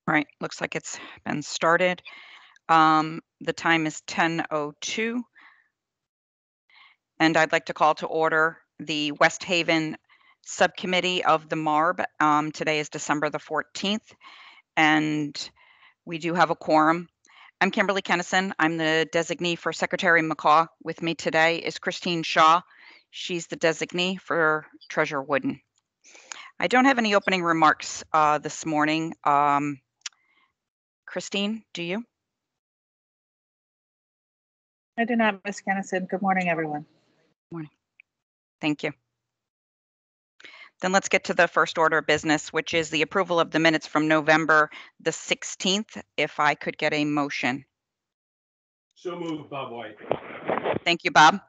All right, looks like it's been started. The time is 10:02. And I'd like to call to order the West Haven Subcommittee of the MARB. Today is December the 14th, and we do have a quorum. I'm Kimberly Kennison. I'm the designee for Secretary McCaw. With me today is Christine Shaw. She's the designee for Treasurer Wooden. I don't have any opening remarks this morning. Christine, do you? I do not, Ms. Kennison. Good morning, everyone. Morning. Thank you. Then let's get to the first order of business, which is the approval of the minutes from November the 16th. If I could get a motion. So moved, Bob White. Thank you, Bob.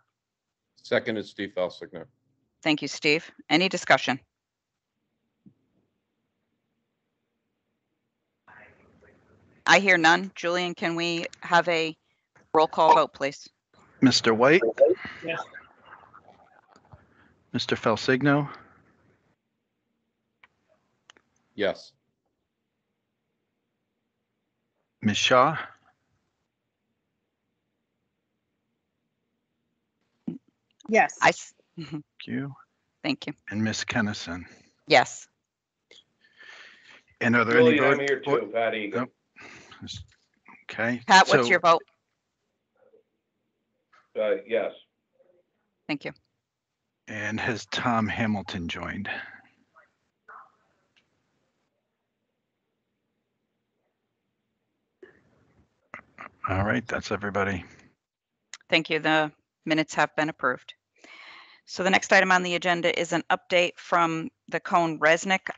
Second is Steve Felsigner. Thank you, Steve. Any discussion? I hear none. Julian, can we have a roll call vote, please? Mr. White? Yes. Mr. Felsigno? Yes. Ms. Shaw? Yes. Thank you. Thank you. And Ms. Kennison? Yes. And are there any Julian, I'm votes? here too, Pat Egan. Okay. Pat, what's your vote? Yes. Thank you. And has Tom Hamilton joined? All right, that's everybody. Thank you. The minutes have been approved. So the next item on the agenda is an update from the Cohn-Resnick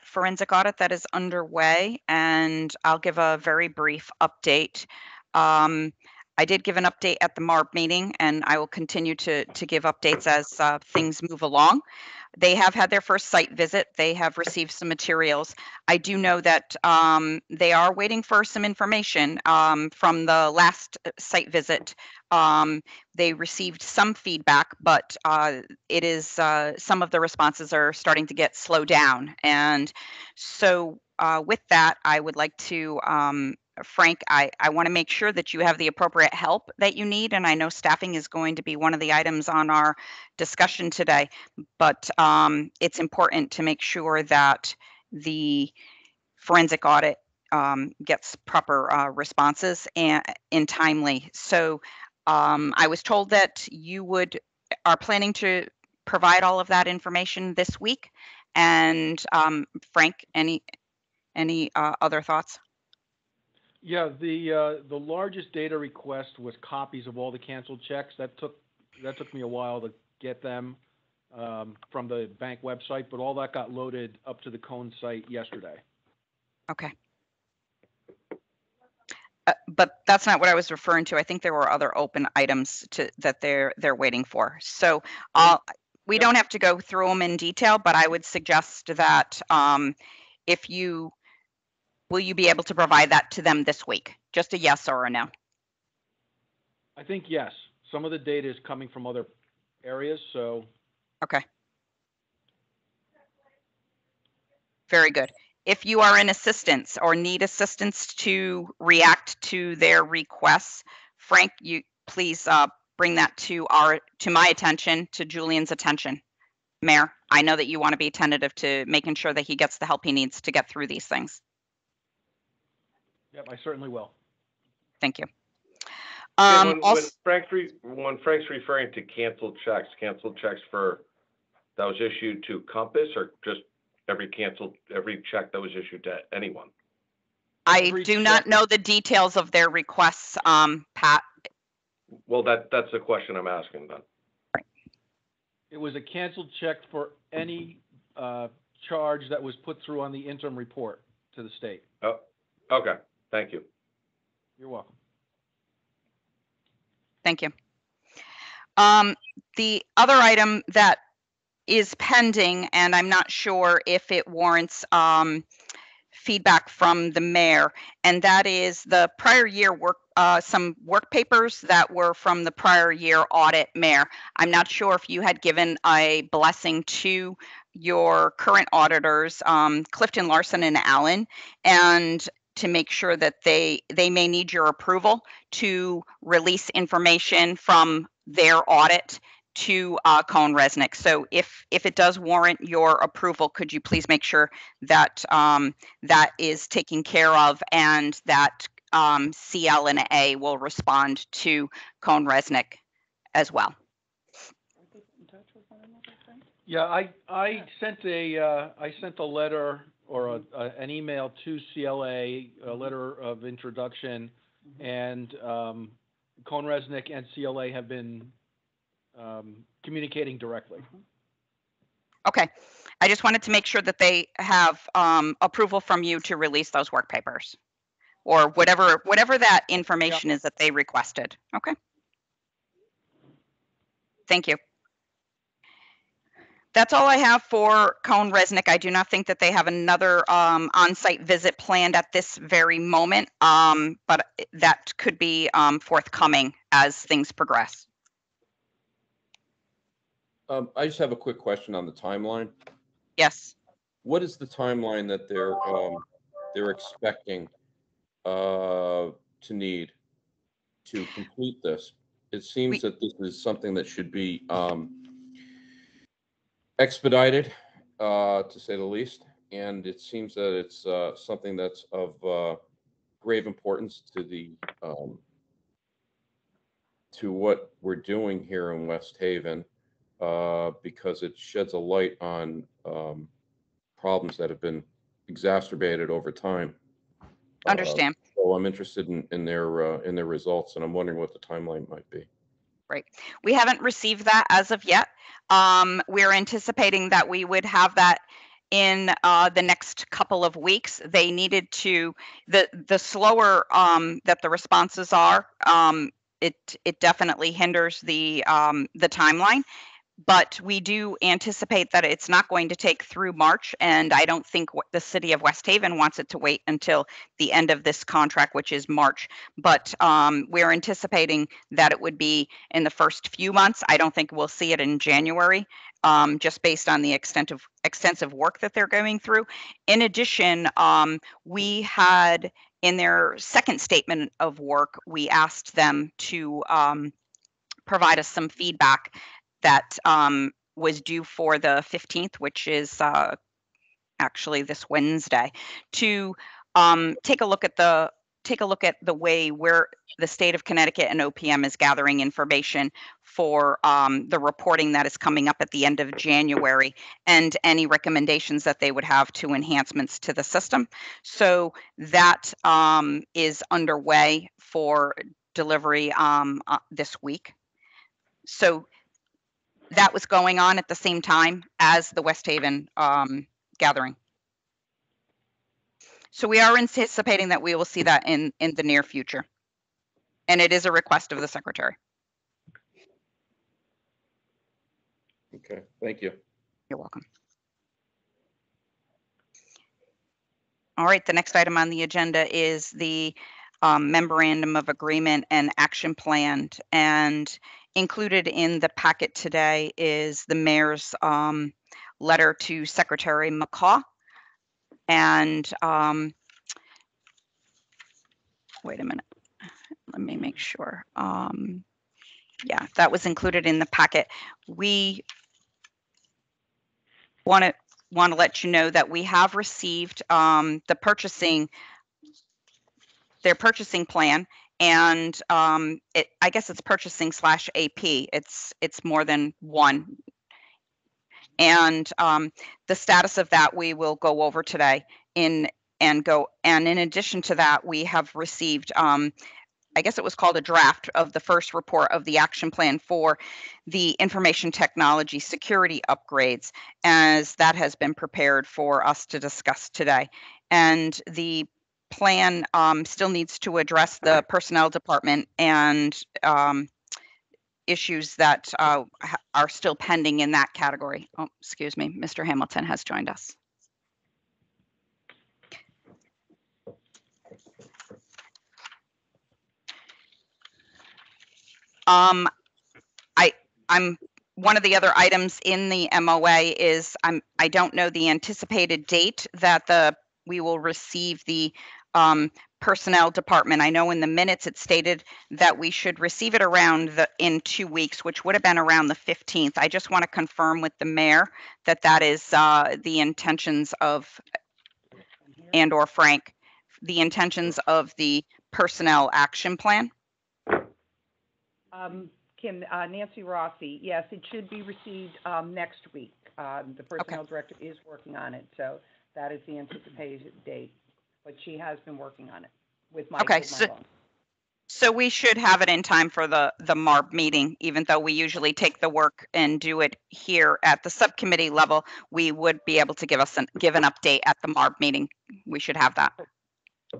forensic audit that is underway, and I'll give a very brief update. I did give an update at the MARB meeting, and I will continue to give updates as things move along. They have had their first site visit. They have received some materials. I do know that they are waiting for some information from the last site visit. They received some feedback, but it is some of the responses are starting to get slowed down. And so with that, I would like to Frank, I want to make sure that you have the appropriate help that you need, and I know staffing is going to be one of the items on our discussion today, but it's important to make sure that the forensic audit gets proper responses and in timely. So I was told that you are planning to provide all of that information this week, and Frank, any other thoughts? Yeah, the largest data request was copies of all the canceled checks. That took me a while to get them from the bank website, but all that got loaded up to the Cohn site yesterday. Okay. But that's not what I was referring to. I think there were other open items that they're waiting for. So we don't have to go through them in detail, but I would suggest that will you be able to provide that to them this week? Just a yes or a no? I think yes. Some of the data is coming from other areas, so. Okay. Very good. If you are in assistance or need assistance to react to their requests, Frank, you please bring that to my attention, to Julian's attention. Mayor, I know that you want to be tentative to making sure that he gets the help he needs to get through these things. Yep, I certainly will. Thank you. When Frank's referring to canceled checks for that was issued to Compass, or just every check that was issued to anyone? I do not know the details of their requests, Pat. Well, that's the question I'm asking then. Right. It was a canceled check for any charge that was put through on the interim report to the state. Oh, okay. Thank you. You're welcome. Thank you. The other item that is pending, and I'm not sure if it warrants feedback from the mayor, and that is the prior year some work papers that were from the prior year audit, Mayor. I'm not sure if you had given a blessing to your current auditors, Clifton Larson and Allen, and to make sure that they may need your approval to release information from their audit to Cohn Resnick. So if it does warrant your approval, could you please make sure that that is taken care of, and that CL and A will respond to Cohn Resnick as well? Yeah, I sent a letter or an email to CLA, a letter of introduction, and Cohn Resnick and CLA have been communicating directly. Okay, I just wanted to make sure that they have approval from you to release those work papers, or whatever that information is that they requested. Okay. Thank you. That's all I have for Cohn Resnick. I do not think that they have another on-site visit planned at this very moment, but that could be forthcoming as things progress. I just have a quick question on the timeline. Yes. What is the timeline that they're expecting to need to complete this? It seems that this is something that should be expedited, to say the least, and it seems that it's something that's of grave importance to the to what we're doing here in West Haven, because it sheds a light on problems that have been exacerbated over time. Understand. So I'm interested in their results, and I'm wondering what the timeline might be. Right. We haven't received that as of yet. We're anticipating that we would have that in the next couple of weeks. They needed to, the slower that the responses are, it definitely hinders the timeline. But we do anticipate that it's not going to take through March, and I don't think the city of West Haven wants it to wait until the end of this contract, which is March. But we're anticipating that it would be in the first few months. I don't think we'll see it in January, just based on the extensive work that they're going through. In addition, we had, in their second statement of work, we asked them to provide us some feedback that was due for the 15th, which is actually this Wednesday, to take a look at the way where the state of Connecticut and OPM is gathering information for the reporting that is coming up at the end of January, and any recommendations that they would have to enhancements to the system. So that is underway for delivery this week. So that was going on at the same time as the West Haven gathering. So we are anticipating that we will see that in the near future. And it is a request of the secretary. Okay, thank you. You're welcome. All right, the next item on the agenda is the memorandum of agreement and action plan. And included in the packet today is the mayor's letter to Secretary McCaw. And wait a minute, let me make sure. Yeah, that was included in the packet. We want to let you know that we have received their purchasing plan, and I guess it's purchasing / AP. It's more than one. And the status of that we will go over today. And in addition to that, we have received I guess it was called a draft of the first report of the action plan for the information technology security upgrades, as that has been prepared for us to discuss today. And the plan still needs to address the personnel department and issues that are still pending in that category. Oh, excuse me, Mr. Hamilton has joined us. I'm one of the other items in the MOA is I don't know the anticipated date that we will receive the personnel department. I know in the minutes it stated that we should receive it in 2 weeks, which would have been around the 15th. I just want to confirm with the mayor that is the intentions of, and or Frank, the intentions of the personnel action plan. Kim, Nancy Rossi, yes, it should be received next week. The personnel director is working on it, so that is the anticipated date. But she has been working on it with my boss. So we should have it in time for the MARB meeting, even though we usually take the work and do it here at the subcommittee level. We would be able to give an update at the MARB meeting. We should have that.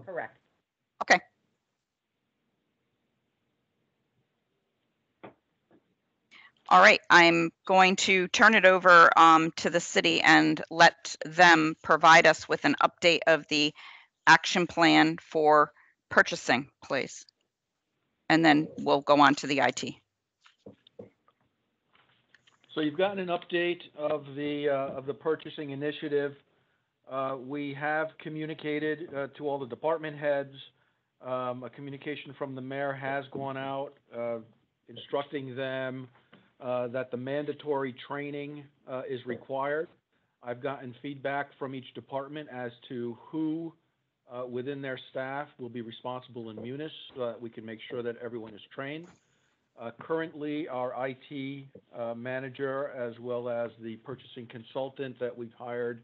Correct. Okay. All right, I'm going to turn it over to the city and let them provide us with an update of the action plan for purchasing, please. And then we'll go on to the IT. So you've gotten an update of the purchasing initiative. We have communicated to all the department heads. A communication from the mayor has gone out instructing them that the mandatory training is required. I've gotten feedback from each department as to who within their staff will be responsible in Munis so that we can make sure that everyone is trained. Currently, our IT manager, as well as the purchasing consultant that we've hired,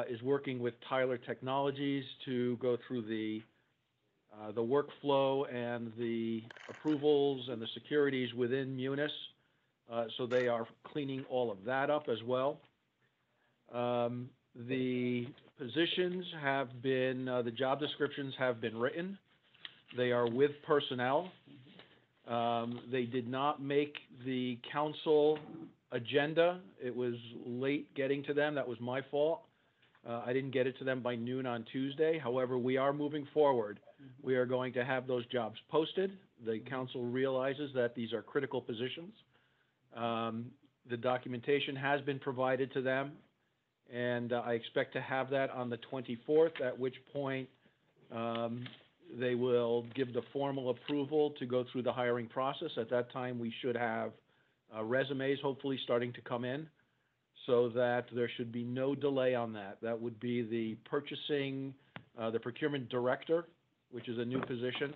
is working with Tyler Technologies to go through the workflow and the approvals and the securities within Munis. So they are cleaning all of that up as well. The positions have been, the job descriptions have been written. They are with personnel. They did not make the council agenda. It was late getting to them. That was my fault. I didn't get it to them by noon on Tuesday. However, we are moving forward. We are going to have those jobs posted. The council realizes that these are critical positions. The documentation has been provided to them, and I expect to have that on the 24th, at which point they will give the formal approval to go through the hiring process. At that time, we should have resumes hopefully starting to come in so that there should be no delay on that. That would be the the procurement director, which is a new position,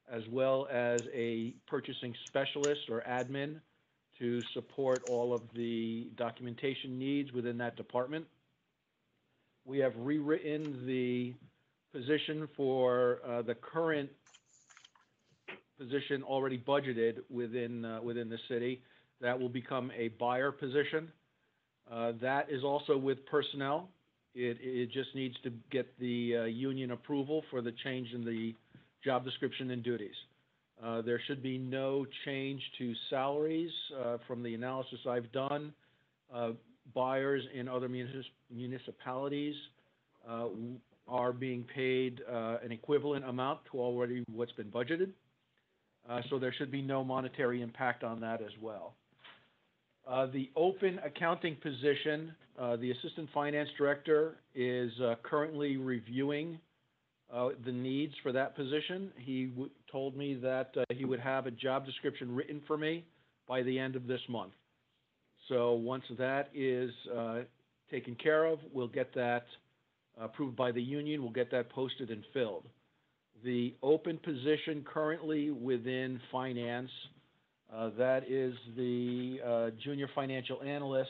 as well as a purchasing specialist or admin to support all of the documentation needs within that department. We have rewritten the position for the current position already budgeted within the city. That will become a buyer position. That is also with personnel. It just needs to get the union approval for the change in the job description and duties. There should be no change to salaries from the analysis I've done. Buyers in other municipalities are being paid an equivalent amount to already what's been budgeted. So there should be no monetary impact on that as well. The open accounting position, the assistant finance director is currently reviewing the needs for that position. He told me that he would have a job description written for me by the end of this month. So once that is taken care of, we'll get that approved by the union. We'll get that posted and filled. The open position currently within finance, that is the junior financial analyst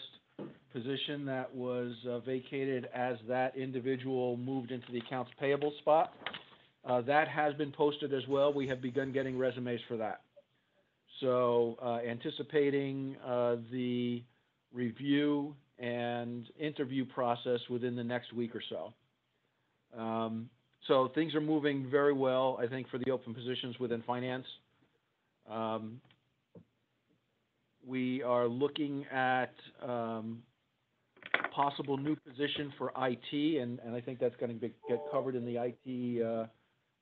position that was vacated as that individual moved into the accounts payable spot. That has been posted as well. We have begun getting resumes for that. So anticipating the review and interview process within the next week or so. So things are moving very well, I think, for the open positions within finance. We are looking at possible new position for IT, and I think that's going to get covered in the IT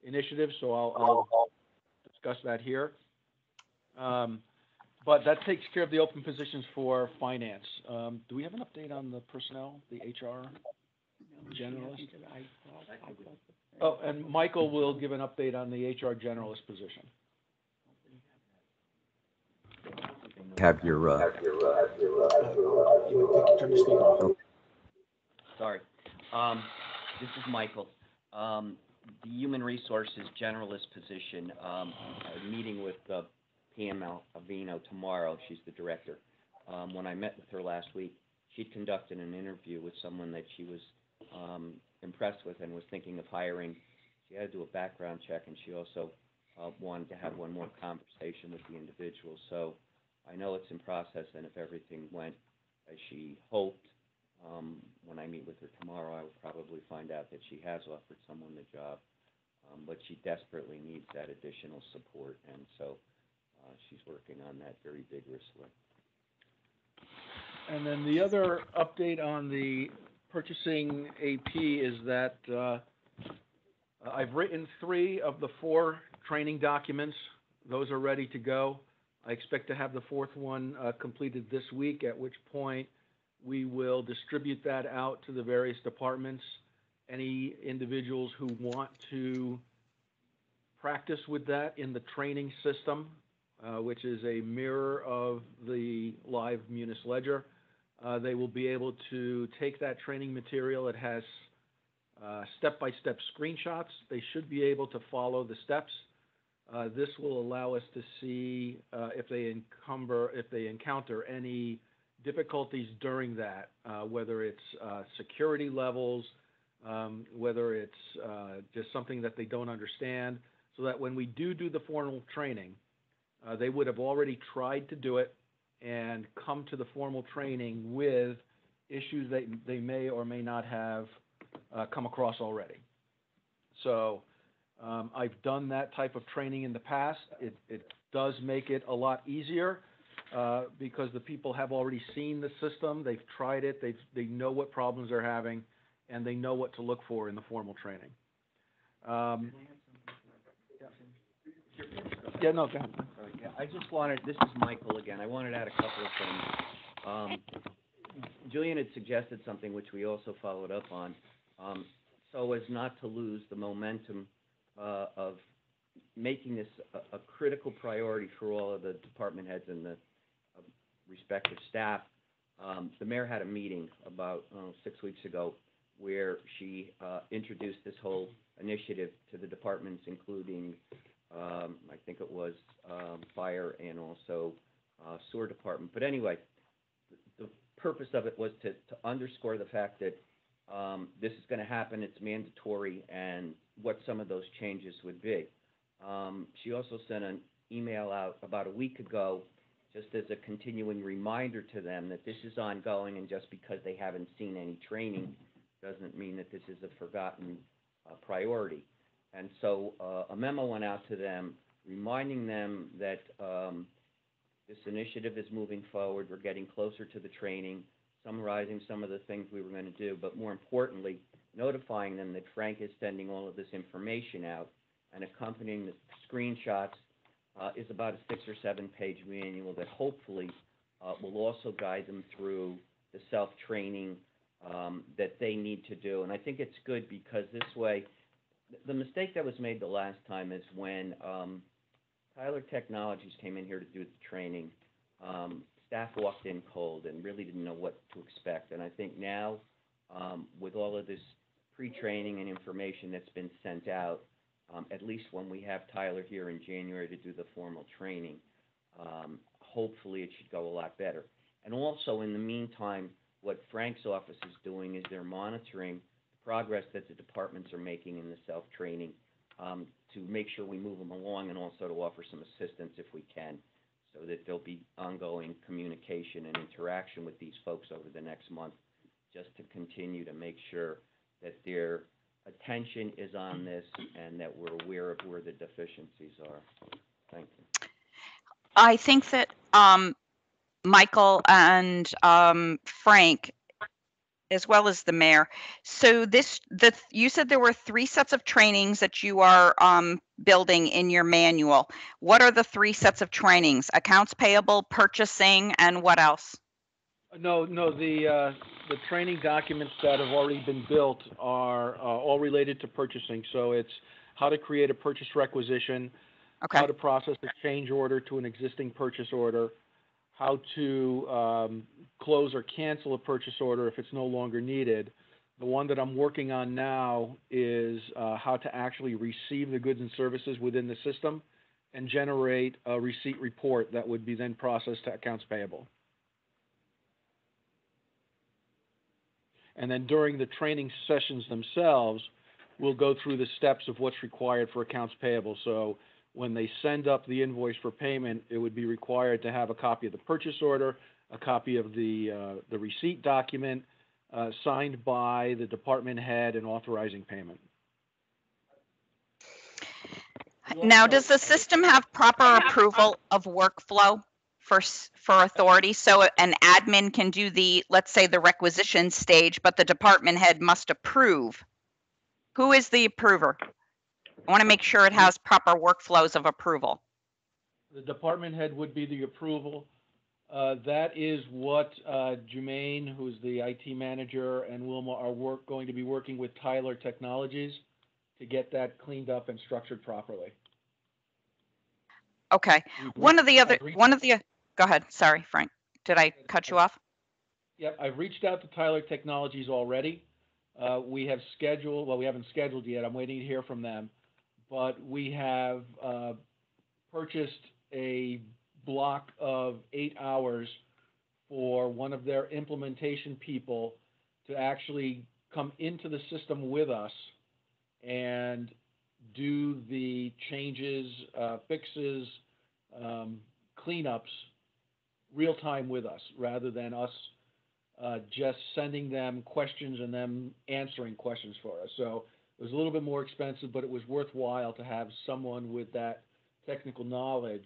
initiative, so I'll discuss that here. But that takes care of the open positions for finance. Do we have an update on the personnel, the HR generalist? Oh, and Michael will give an update on the HR generalist position. Have your, Turn the speaker off. sorry. This is Michael. The Human Resources Generalist position, I'm meeting with PM Alvino tomorrow. She's the director. When I met with her last week, she'd conducted an interview with someone that she was impressed with and was thinking of hiring. She had to do a background check, and she also wanted to have one more conversation with the individual. So I know it's in process, and if everything went as she hoped, when I meet with her tomorrow, I will probably find out that she has offered someone the job, but she desperately needs that additional support, and so she's working on that very vigorously. And then the other update on the purchasing AP is that I've written 3 of the 4 training documents. Those are ready to go. I expect to have the 4th one completed this week, at which point we will distribute that out to the various departments. Any individuals who want to practice with that in the training system, which is a mirror of the live Munis Ledger, they will be able to take that training material. It has step-by-step screenshots. They should be able to follow the steps. This will allow us to see if they encounter any difficulties during that, whether it's security levels, whether it's just something that they don't understand, so that when we do the formal training, they would have already tried to do it and come to the formal training with issues that they may or may not have come across already. So I've done that type of training in the past. It does make it a lot easier because the people have already seen the system, they've tried it, they know what problems they're having, and they know what to look for in the formal training. Yeah, no, go ahead. Yeah, I just wanted, this is Michael again, I wanted to add a couple of things. Julian had suggested something which we also followed up on, so as not to lose the momentum of making this a critical priority for all of the department heads and the respective staff. The mayor had a meeting about 6 weeks ago where she introduced this whole initiative to the departments, including I think it was fire and also sewer department. But anyway, the purpose of it was to underscore the fact that this is going to happen, it's mandatory, and what some of those changes would be. She also sent an email out about a week ago just as a continuing reminder to them that this is ongoing, and just because they haven't seen any training doesn't mean that this is a forgotten priority. And so a memo went out to them reminding them that this initiative is moving forward. We're getting closer to the training, summarizing some of the things we were going to do, but more importantly, notifying them that Frank is sending all of this information out, and accompanying the screenshots is about a 6 or 7 page manual that hopefully will also guide them through the self-training that they need to do. And I think it's good because this way, the mistake that was made the last time is when Tyler Technologies came in here to do the training, staff walked in cold and really didn't know what to expect. And I think now, with all of this pre-training and information that's been sent out, at least when we have Tyler here in January to do the formal training, hopefully it should go a lot better. And also, in the meantime, what Frank's office is doing is they're monitoring the progress that the departments are making in the self-training to make sure we move them along, and also to offer some assistance if we can, so that there'll be ongoing communication and interaction with these folks over the next month, just to continue to make sure that their attention is on this and that we're aware of where the deficiencies are. Thank you. I think that Michael and Frank, as well as the mayor. So you said there were 3 sets of trainings that you are building in your manual. What are the 3 sets of trainings? Accounts payable, purchasing, and what else? No, the training documents that have already been built are all related to purchasing. So it's how to create a purchase requisition, Okay. how to process a change order to an existing purchase order, how to close or cancel a purchase order if it's no longer needed. The one that I'm working on now is how to actually receive the goods and services within the system and generate a receipt report that would be then processed to accounts payable. And then during the training sessions themselves, we'll go through the steps of what's required for accounts payable. So when they send up the invoice for payment, it would be required to have a copy of the purchase order, a copy of the receipt document, signed by the department head and authorizing payment. Now, does the system have proper approval of workflow for authority? So an admin can do let's say the requisition stage, but the department head must approve. Who is the approver? I want to make sure it has proper workflows of approval. The department head would be the approval. That is what Jermaine, who's the IT manager, and Wilma are going to be working with Tyler Technologies to get that cleaned up and structured properly. Okay. Go ahead. Sorry, Frank. Did I cut you off? Yep, I've reached out to Tyler Technologies already. We have scheduled, well, we haven't scheduled yet. I'm waiting to hear from them. But we have purchased a block of 8 hours for one of their implementation people to actually come into the system with us and do the changes, fixes, cleanups real time with us, rather than us just sending them questions and them answering questions for us. So it was a little bit more expensive, but it was worthwhile to have someone with that technical knowledge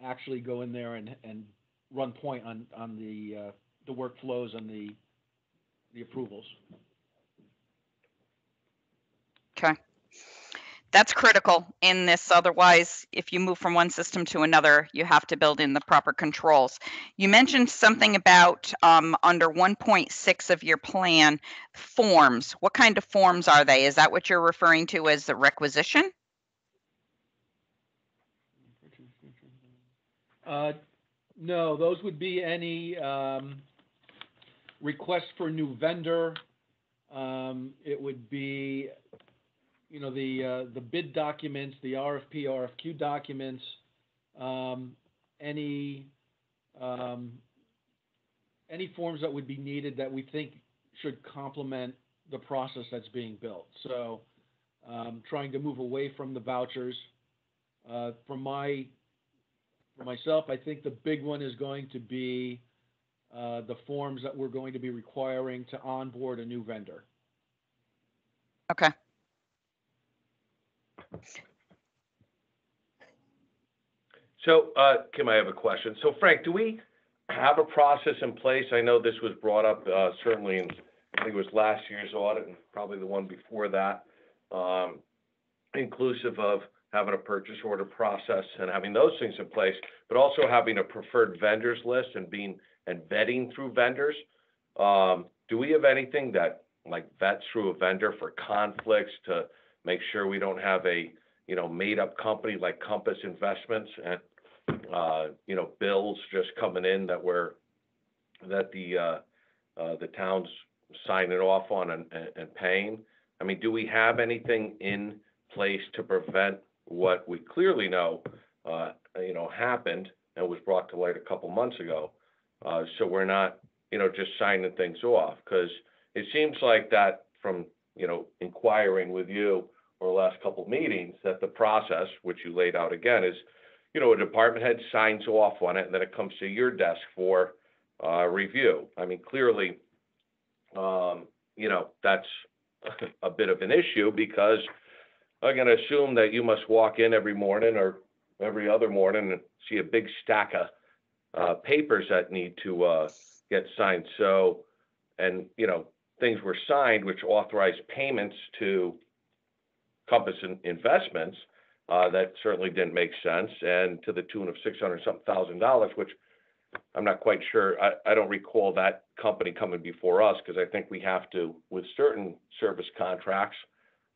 actually go in there and run point on the workflows and the approvals. Okay. That's critical in this. Otherwise, if you move from one system to another, you have to build in the proper controls. You mentioned something about under 1.6 of your plan, forms. What kind of forms are they? Is that what you're referring to as the requisition? No, those would be any requests for new vendor. It would be, you know, the bid documents, the RFP, RFQ documents, any forms that would be needed that we think should complement the process that's being built. So trying to move away from the vouchers. For myself, I think the big one is going to be the forms that we're going to be requiring to onboard a new vendor. Okay. So, Kim, I have a question. So, Frank, do we have a process in place? I know this was brought up certainly in, I think it was last year's audit and probably the one before that, inclusive of having a purchase order process and having those things in place, but also having a preferred vendors list and vetting through vendors. Do we have anything that like vets through a vendor for conflicts to make sure we don't have a, you know, made up company like Compass Investments and, you know, bills just coming in that the town's signing off on and paying? I mean, do we have anything in place to prevent what we clearly know, you know, happened and was brought to light a couple months ago? So we're not, you know, just signing things off, because it seems like that from, you know, inquiring with you over the last couple of meetings, that the process, which you laid out again, is, you know, a department head signs off on it and then it comes to your desk for review. I mean, clearly, you know, that's a bit of an issue, because I'm going to assume that you must walk in every morning or every other morning and see a big stack of papers that need to get signed. So, and, you know, things were signed which authorized payments to Compass Investments, that certainly didn't make sense, and to the tune of $600,000, which I'm not quite sure. I don't recall that company coming before us, because I think we have to, with certain service contracts,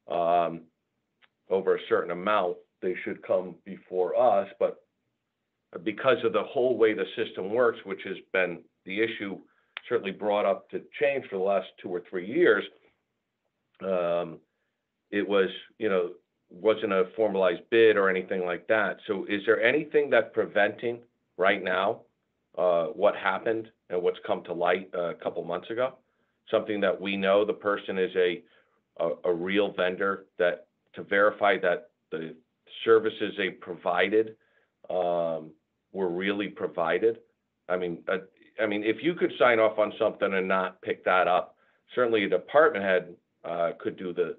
over a certain amount, they should come before us. But because of the whole way the system works, which has been the issue certainly brought up to change for the last 2 or 3 years, it was, wasn't a formalized bid or anything like that. So is there anything that's preventing right now what happened and what's come to light a couple months ago? Something that we know the person is a real vendor, that to verify that the services they provided were really provided. I mean, if you could sign off on something and not pick that up, certainly a department head could do the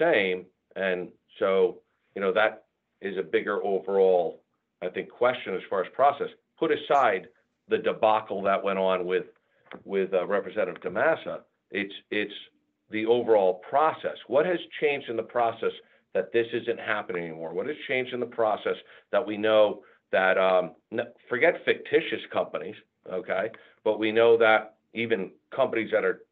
same. And so, that is a bigger overall, I think, question as far as process. Put aside the debacle that went on with Representative DeMassa. It's the overall process. What has changed in the process that this isn't happening anymore? What has changed in the process that we know that, forget fictitious companies, okay, but we know that even companies that are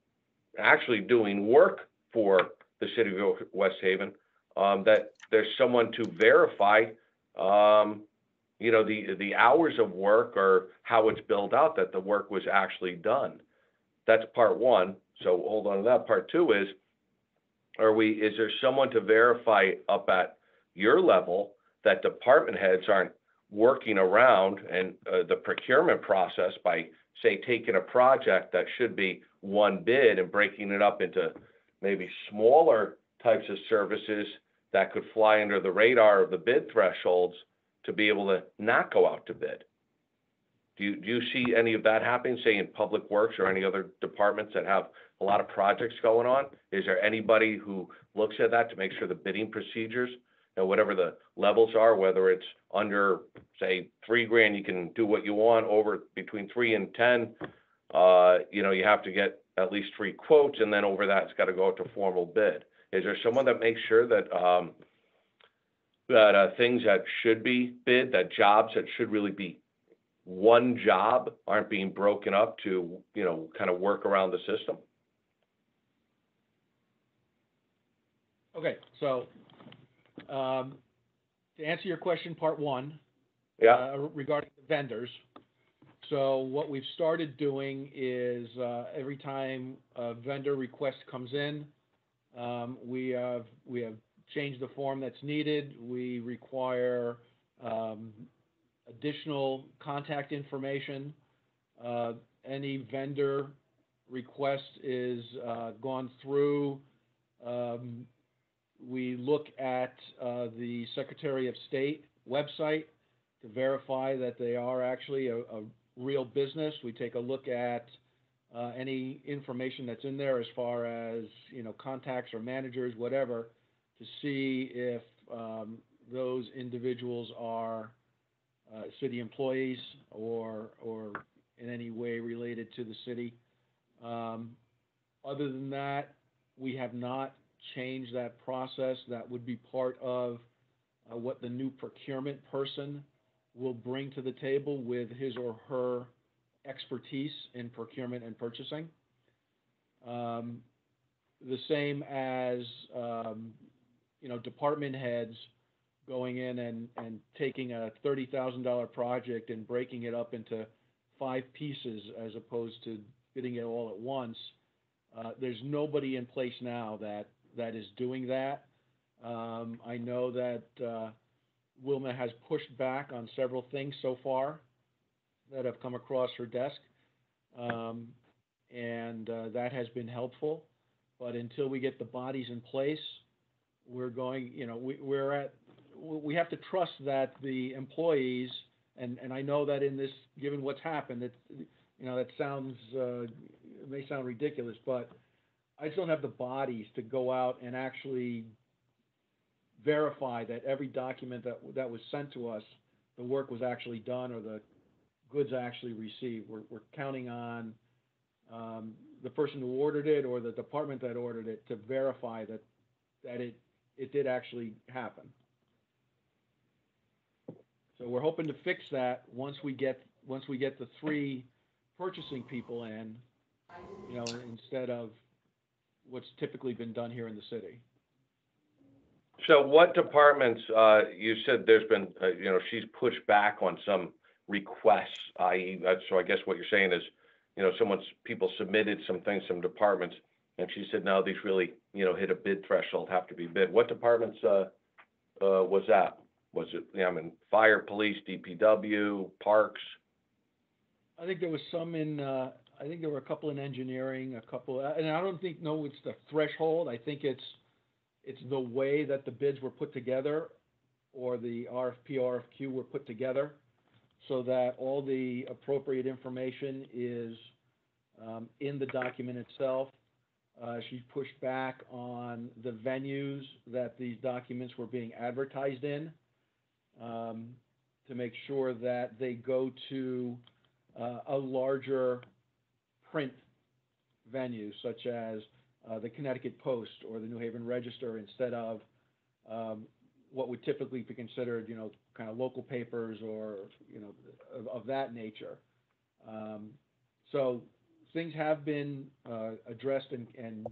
actually doing work for the city of West Haven, that there's someone to verify, the hours of work or how it's billed out, that the work was actually done. That's part one. So hold on to that. Part two is there someone to verify up at your level that department heads aren't working around and the procurement process by, say, taking a project that should be one bid and breaking it up into maybe smaller types of services that could fly under the radar of the bid thresholds to be able to not go out to bid. Do you see any of that happening, say, in Public Works or any other departments that have a lot of projects going on? Is there anybody who looks at that to make sure the bidding procedures, whatever the levels are, whether it's under, say, $3,000, you can do what you want, over between 3 and 10, you have to get at least 3 quotes, and then over that, it's got to go out to formal bid. Is there someone that makes sure that things that should be bid, that jobs that should really be one job, aren't being broken up to, kind of work around the system? Okay, so to answer your question, part one, regarding the vendors. So what we've started doing is every time a vendor request comes in, we have changed the form that's needed. We require additional contact information. Any vendor request is gone through. We look at the Secretary of State website to verify that they are actually a real business. We take a look at any information that's in there as far as, contacts or managers, whatever, to see if those individuals are city employees or in any way related to the city. Other than that, we have not changed that process. That would be part of what the new procurement person will bring to the table with his or her expertise in procurement and purchasing. The same as, department heads going in and taking a $30,000 project and breaking it up into 5 pieces as opposed to bidding it all at once. There's nobody in place now that is doing that. I know that Wilma has pushed back on several things so far that have come across her desk, and that has been helpful. But until we get the bodies in place, we're going, we have to trust that the employees, and I know that in this, given what's happened, that sounds, it may sound ridiculous, but I just don't have the bodies to go out and actually verify that every document that was sent to us, the work was actually done or the goods actually received. We're counting on the person who ordered it or the department that ordered it to verify that it did actually happen. So we're hoping to fix that once we get the 3 purchasing people in, you know, instead of what's typically been done here in the city. So what departments, you said there's been, you know, she's pushed back on some requests, i.e., so I guess what you're saying is, you know, people submitted some things, some departments, and she said, no, these really, you know, hit a bid threshold, have to be bid. What departments was that? Was it, I mean, fire, police, DPW, parks? I think there was some in, I think there were a couple in engineering, a couple, and I don't think, no, it's the threshold. I think it's the way that the bids were put together or the RFP, RFQ were put together so that all the appropriate information is in the document itself. She pushed back on the venues that these documents were being advertised in to make sure that they go to a larger print venue, such as the Connecticut Post or the New Haven Register, instead of what would typically be considered, you know, kind of local papers or, you know, of that nature. So things have been addressed and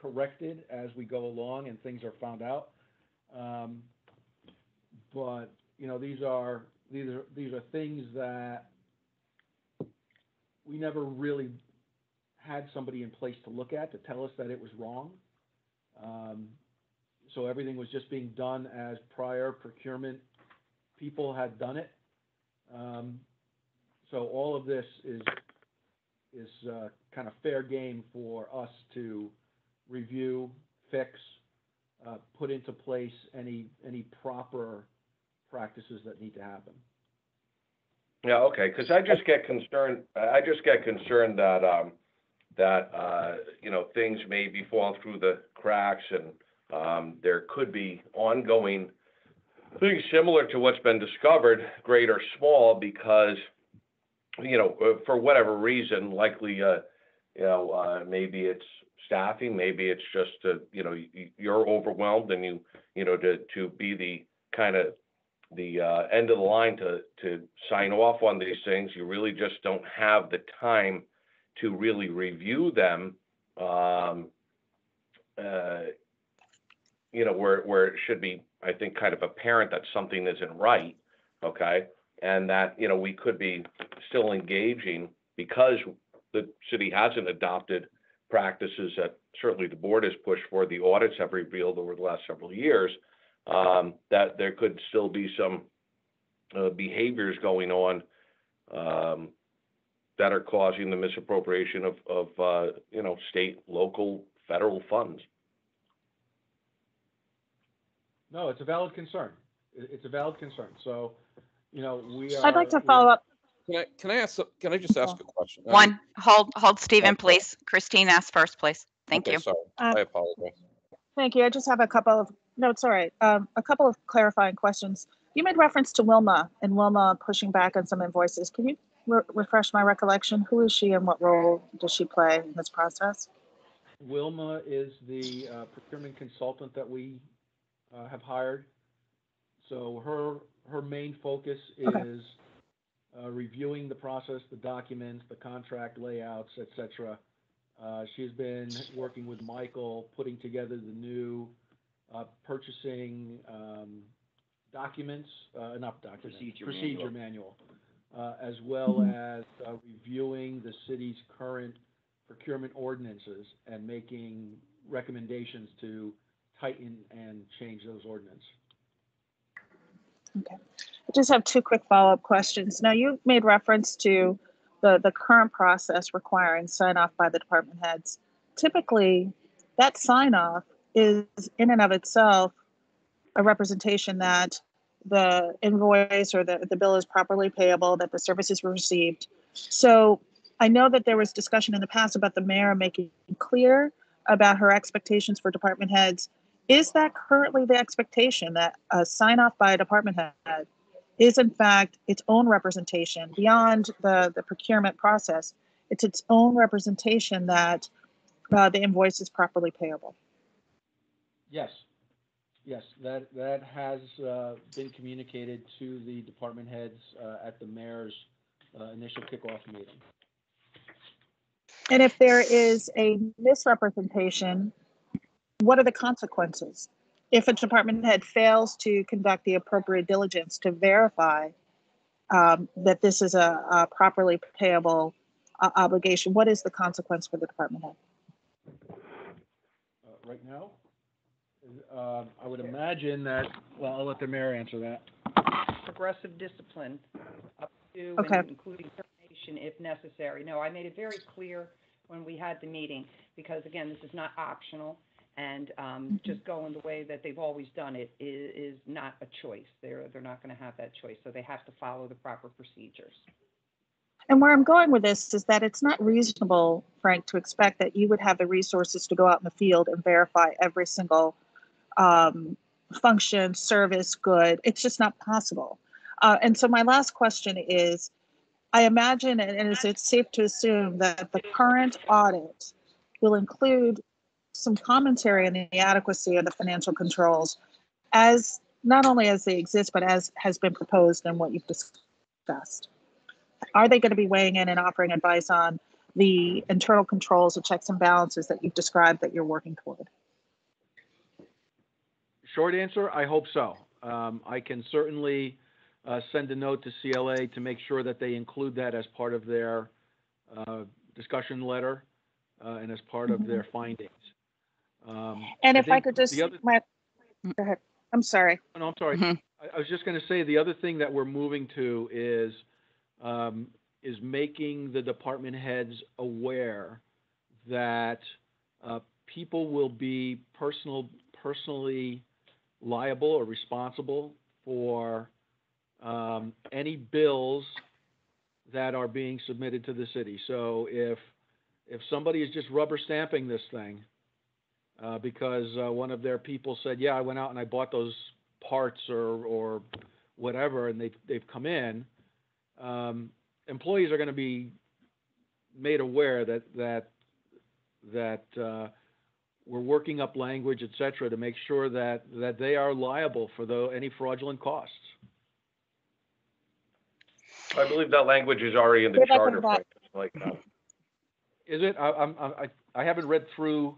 corrected as we go along, and things are found out. But you know, these are things that we never really had somebody in place to look at to tell us that it was wrong. So everything was just being done as prior procurement people had done it. So all of this is kind of fair game for us to review, fix, put into place any proper practices that need to happen. Yeah, okay, because I just get concerned that you know, things may be falling through the cracks, and there could be ongoing things similar to what's been discovered, great or small, because, you know, for whatever reason, likely, you know, maybe it's staffing, maybe it's just, you know, you're overwhelmed, and you know, to be the kind of the end of the line to sign off on these things, you really just don't have the time to really review them, you know, where it should be, I think, kind of apparent that something isn't right, okay? And that, you know, we could be still engaging because the city hasn't adopted practices that certainly the board has pushed for, the audits have revealed over the last several years, that there could still be some behaviors going on that are causing the misappropriation of you know, state, local, federal funds. No, it's a valid concern. It's a valid concern. So, you know, I'd like to follow up. Can I just ask a question? Hold, Stephen, please. Christine asked first, please. Thank Okay, you. sorry, I apologize. Thank you. I just have a couple of, no, it's all right. A couple of clarifying questions. You made reference to Wilma and Wilma pushing back on some invoices. Can you refresh my recollection? Who is she and what role does she play in this process? Wilma is the procurement consultant that we have hired. So her main focus is reviewing the process, the documents, the contract layouts, etc. She's been working with Michael, putting together the new purchasing documents, not documents, procedure manual, as well as reviewing the city's current procurement ordinances and making recommendations to tighten and change those ordinances. Okay. I just have 2 quick follow-up questions. Now, you made reference to the current process requiring sign-off by the department heads. Typically, that sign-off is in and of itself a representation that the invoice or the bill is properly payable, that the services were received. So I know that there was discussion in the past about the mayor making clear about her expectations for department heads. Is that currently the expectation, that a sign-off by a department head is in fact its own representation beyond the procurement process, it's its own representation that the invoice is properly payable. Yes, yes, that has been communicated to the department heads at the mayor's initial kickoff meeting. And if there is a misrepresentation, what are the consequences? If a department head fails to conduct the appropriate diligence to verify that this is a properly payable obligation, what is the consequence for the department head? Right now, I would imagine that, well, I'll let the mayor answer that. Progressive discipline, up to Okay. and including termination if necessary. No, I made it very clear when we had the meeting, because again, this is not optional, and just going the way that they've always done it is not a choice. They're not going to have that choice, so they have to follow the proper procedures. And where I'm going with this is that it's not reasonable, Frank, to expect that you would have the resources to go out in the field and verify every single function, service, good. It's just not possible. And so my last question is, I imagine, and is it safe to assume that the current audit will include some commentary on the adequacy of the financial controls, as not only as they exist, but as has been proposed and what you've discussed? Are they going to be weighing in and offering advice on the internal controls, the checks and balances that you've described that you're working toward? Short answer, I hope so. I can certainly send a note to CLA to make sure that they include that as part of their discussion letter and as part of their findings. And if I could just, go ahead. I'm sorry. No, I'm sorry. I was just going to say the other thing that we're moving to is making the department heads aware that people will be personally liable or responsible for any bills that are being submitted to the city. So if somebody is just rubber stamping this thing because one of their people said, yeah, I went out and I bought those parts or whatever, and they've come in, employees are going to be made aware that we're working up language, et cetera, to make sure that they are liable for any fraudulent costs. I believe that language is already in the charter. Frank. Like, Is it? I haven't read through.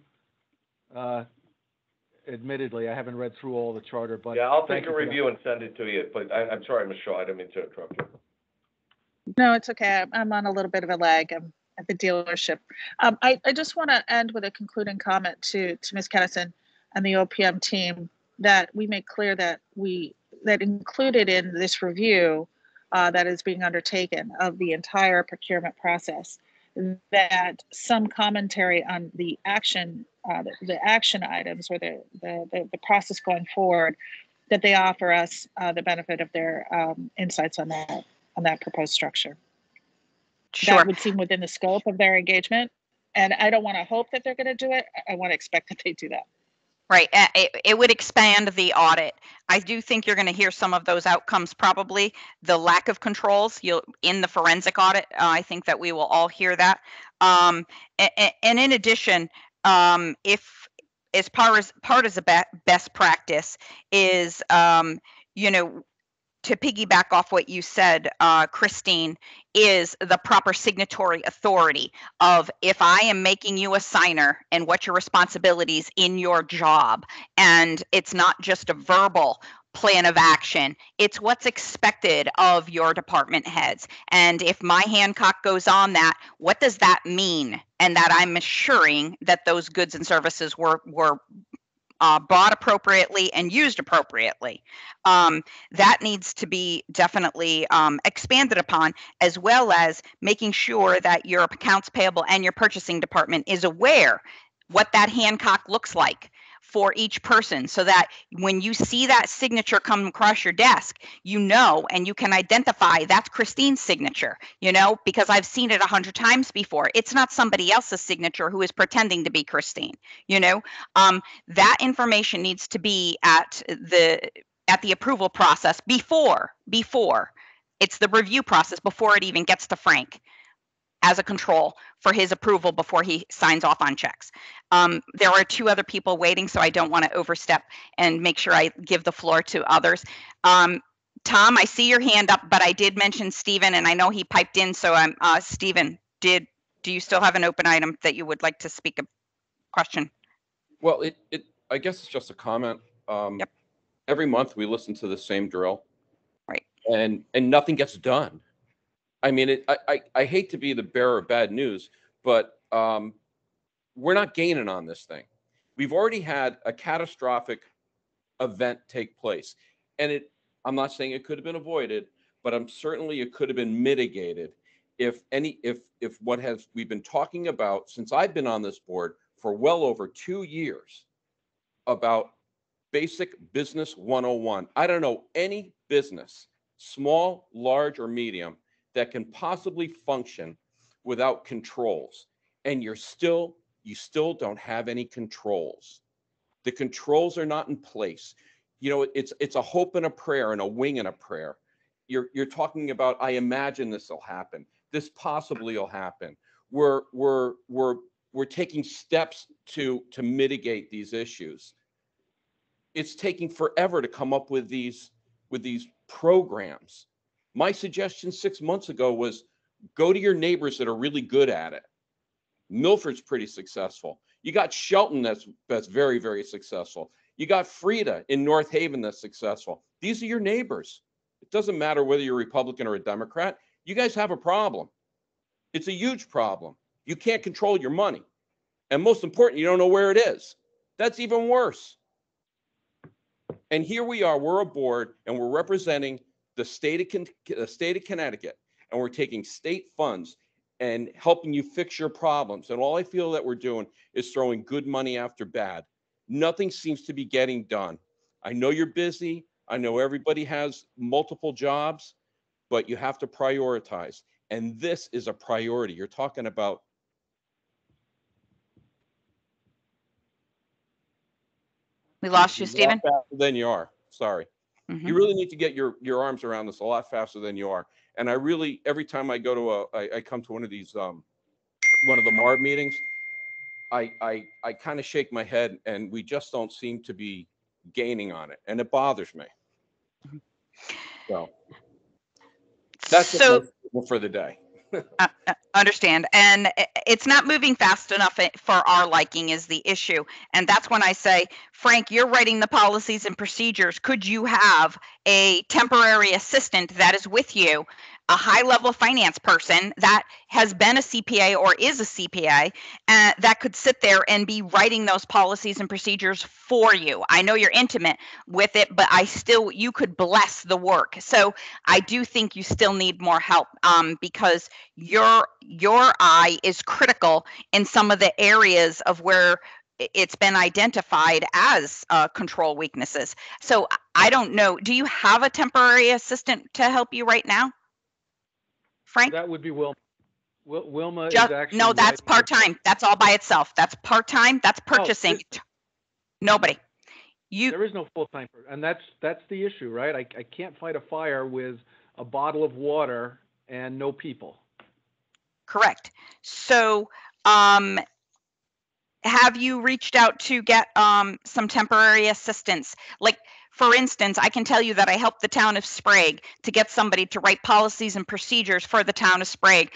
Admittedly, I haven't read through all the charter, but yeah, I'll take a review and send it to you. But I'm sorry, Ms. Shaw, I didn't mean to interrupt you. No, it's okay. I'm on a little bit of a lag. I'm at the dealership. I just want to end with a concluding comment to Ms. Kennison and the OPM team that we make clear that that included in this review that is being undertaken of the entire procurement process, that some commentary on the action items or the process going forward, that they offer us the benefit of their insights on that proposed structure. Sure. That would seem within the scope of their engagement. And I don't want to hope that they're going to do it. I want to expect that they do that. Right. It would expand the audit. I do think you're going to hear some of those outcomes, probably the lack of controls in the forensic audit. I think that we will all hear that. And in addition, if as part of the best practice is, to piggyback off what you said, Christine, is the proper signatory authority of if I am making you a signer and what your responsibilities in your job, and it's not just a verbal plan of action, it's what's expected of your department heads. And if my Hancock goes on that, what does that mean? And that I'm assuring that those goods and services were bought appropriately and used appropriately. That needs to be definitely expanded upon, as well as making sure that your accounts payable and your purchasing department is aware what that Hancock looks like for each person, so that when you see that signature come across your desk, and you can identify that's Christine's signature, because I've seen it 100 times before. It's not somebody else's signature who is pretending to be Christine. That information needs to be at the approval process before it's the review process, before it even gets to Frank. as a control for his approval before he signs off on checks. There are 2 other people waiting, so I don't want to overstep and make sure I give the floor to others. Tom, I see your hand up, but I did mention Stephen, and I know he piped in, so I'm Stephen, do you still have an open item that you would like to speak a question? Well, I guess it's just a comment. Yep. Every month we listen to the same drill. Right. And nothing gets done. I mean, I hate to be the bearer of bad news, but we're not gaining on this thing. We've already had a catastrophic event take place, and I'm not saying it could have been avoided, but certainly it could have been mitigated if what we've been talking about since I've been on this board for well over 2 years about basic business 101. I don't know any business, small, large, or medium, that can possibly function without controls. And you still don't have any controls. The controls are not in place. You know, it's a hope and a prayer and a wing and a prayer. You're talking about, I imagine this will happen. This possibly will happen. We're taking steps to mitigate these issues. It's taking forever to come up with these programs. My suggestion 6 months ago was go to your neighbors that are really good at it. Milford's pretty successful. You got Shelton that's very, very successful. You got Frida in North Haven that's successful. These are your neighbors. It doesn't matter whether you're a Republican or a Democrat. You guys have a problem. It's a huge problem. You can't control your money. And most important, you don't know where it is. That's even worse. And here we are, we're a board, and we're representing the state of Connecticut, and we're taking state funds and helping you fix your problems. And all I feel that we're doing is throwing good money after bad. Nothing seems to be getting done. I know you're busy. I know everybody has multiple jobs, but you have to prioritize. And this is a priority. You're talking about We lost you, Stephen. A lot faster than you are. Sorry. Mm-hmm. You really need to get your arms around this a lot faster than you are. And I really, every time I go to I come to one of these, one of the MARB meetings, I kind of shake my head, and we just don't seem to be gaining on it, and it bothers me. So that's it for the day. Understand. And it's not moving fast enough for our liking is the issue. And that's when I say, Frank, you're writing the policies and procedures. Could you have a temporary assistant that is with you, a high-level finance person that has been a CPA or is a CPA that could sit there and be writing those policies and procedures for you? I know you're intimate with it, but you could bless the work. So I do think you still need more help because your eye is critical in some of the areas of where it's been identified as control weaknesses. So I don't know. Do you have a temporary assistant to help you right now, Frank? That would be Wilma. Wilma is actually. No, that's part-time. That's all by itself. That's part-time. That's purchasing. Nobody. There is no full-time person, and that's the issue, right? I can't fight a fire with a bottle of water and no people. Correct. So, have you reached out to get some temporary assistance? Like, for instance, I can tell you that I helped the town of Sprague to get somebody to write policies and procedures for the town of Sprague.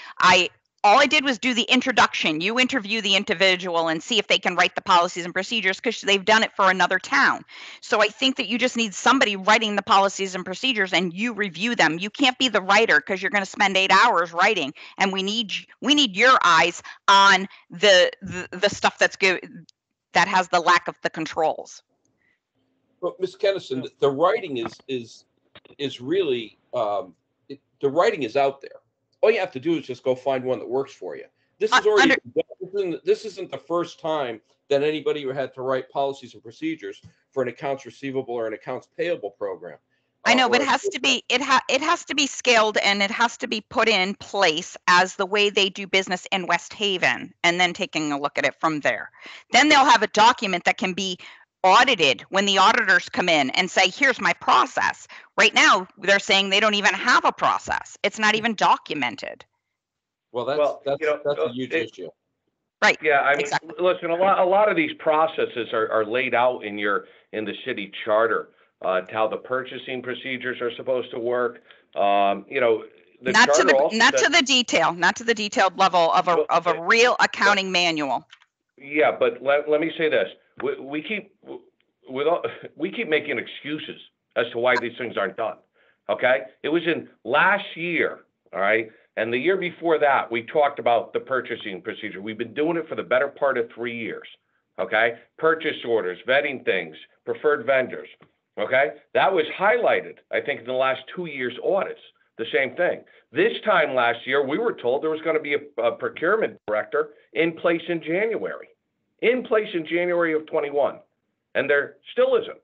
All I did was do the introduction. You interview the individual and see if they can write the policies and procedures because they've done it for another town. So I think that you just need somebody writing the policies and procedures and you review them. You can't be the writer because you're going to spend 8 hours writing, and we need your eyes on the stuff that's good, that has the lack of the controls. But Ms. Kennison, the writing is really the writing is out there. All you have to do is just go find one that works for you. This is already this isn't the first time that anybody had to write policies and procedures for an accounts receivable or an accounts payable program. I know, but it has to be scaled, and it has to be put in place as the way they do business in West Haven, and then taking a look at it from there. Then they'll have a document that can be audited when the auditors come in and say, here's my process. Right now, they're saying they don't even have a process. It's not even documented. Well, Well, that's a huge issue. Right. Yeah, I mean, Exactly. listen, a lot of these processes are laid out in the city charter, how the purchasing procedures are supposed to work. You know, the Not to charter the also not says, to the detail, not to the detailed level of Well, a real accounting manual. yeah, but let me say this: we keep we keep making excuses as to why these things aren't done. Okay, it was in last year, all right, and the year before that, we talked about the purchasing procedure. We've been doing it for the better part of 3 years. Okay, purchase orders, vetting things, preferred vendors. Okay, that was highlighted, I think, in the last 2 years' audits. The same thing. This time last year, we were told there was going to be a procurement director in place in January of 21, and there still isn't.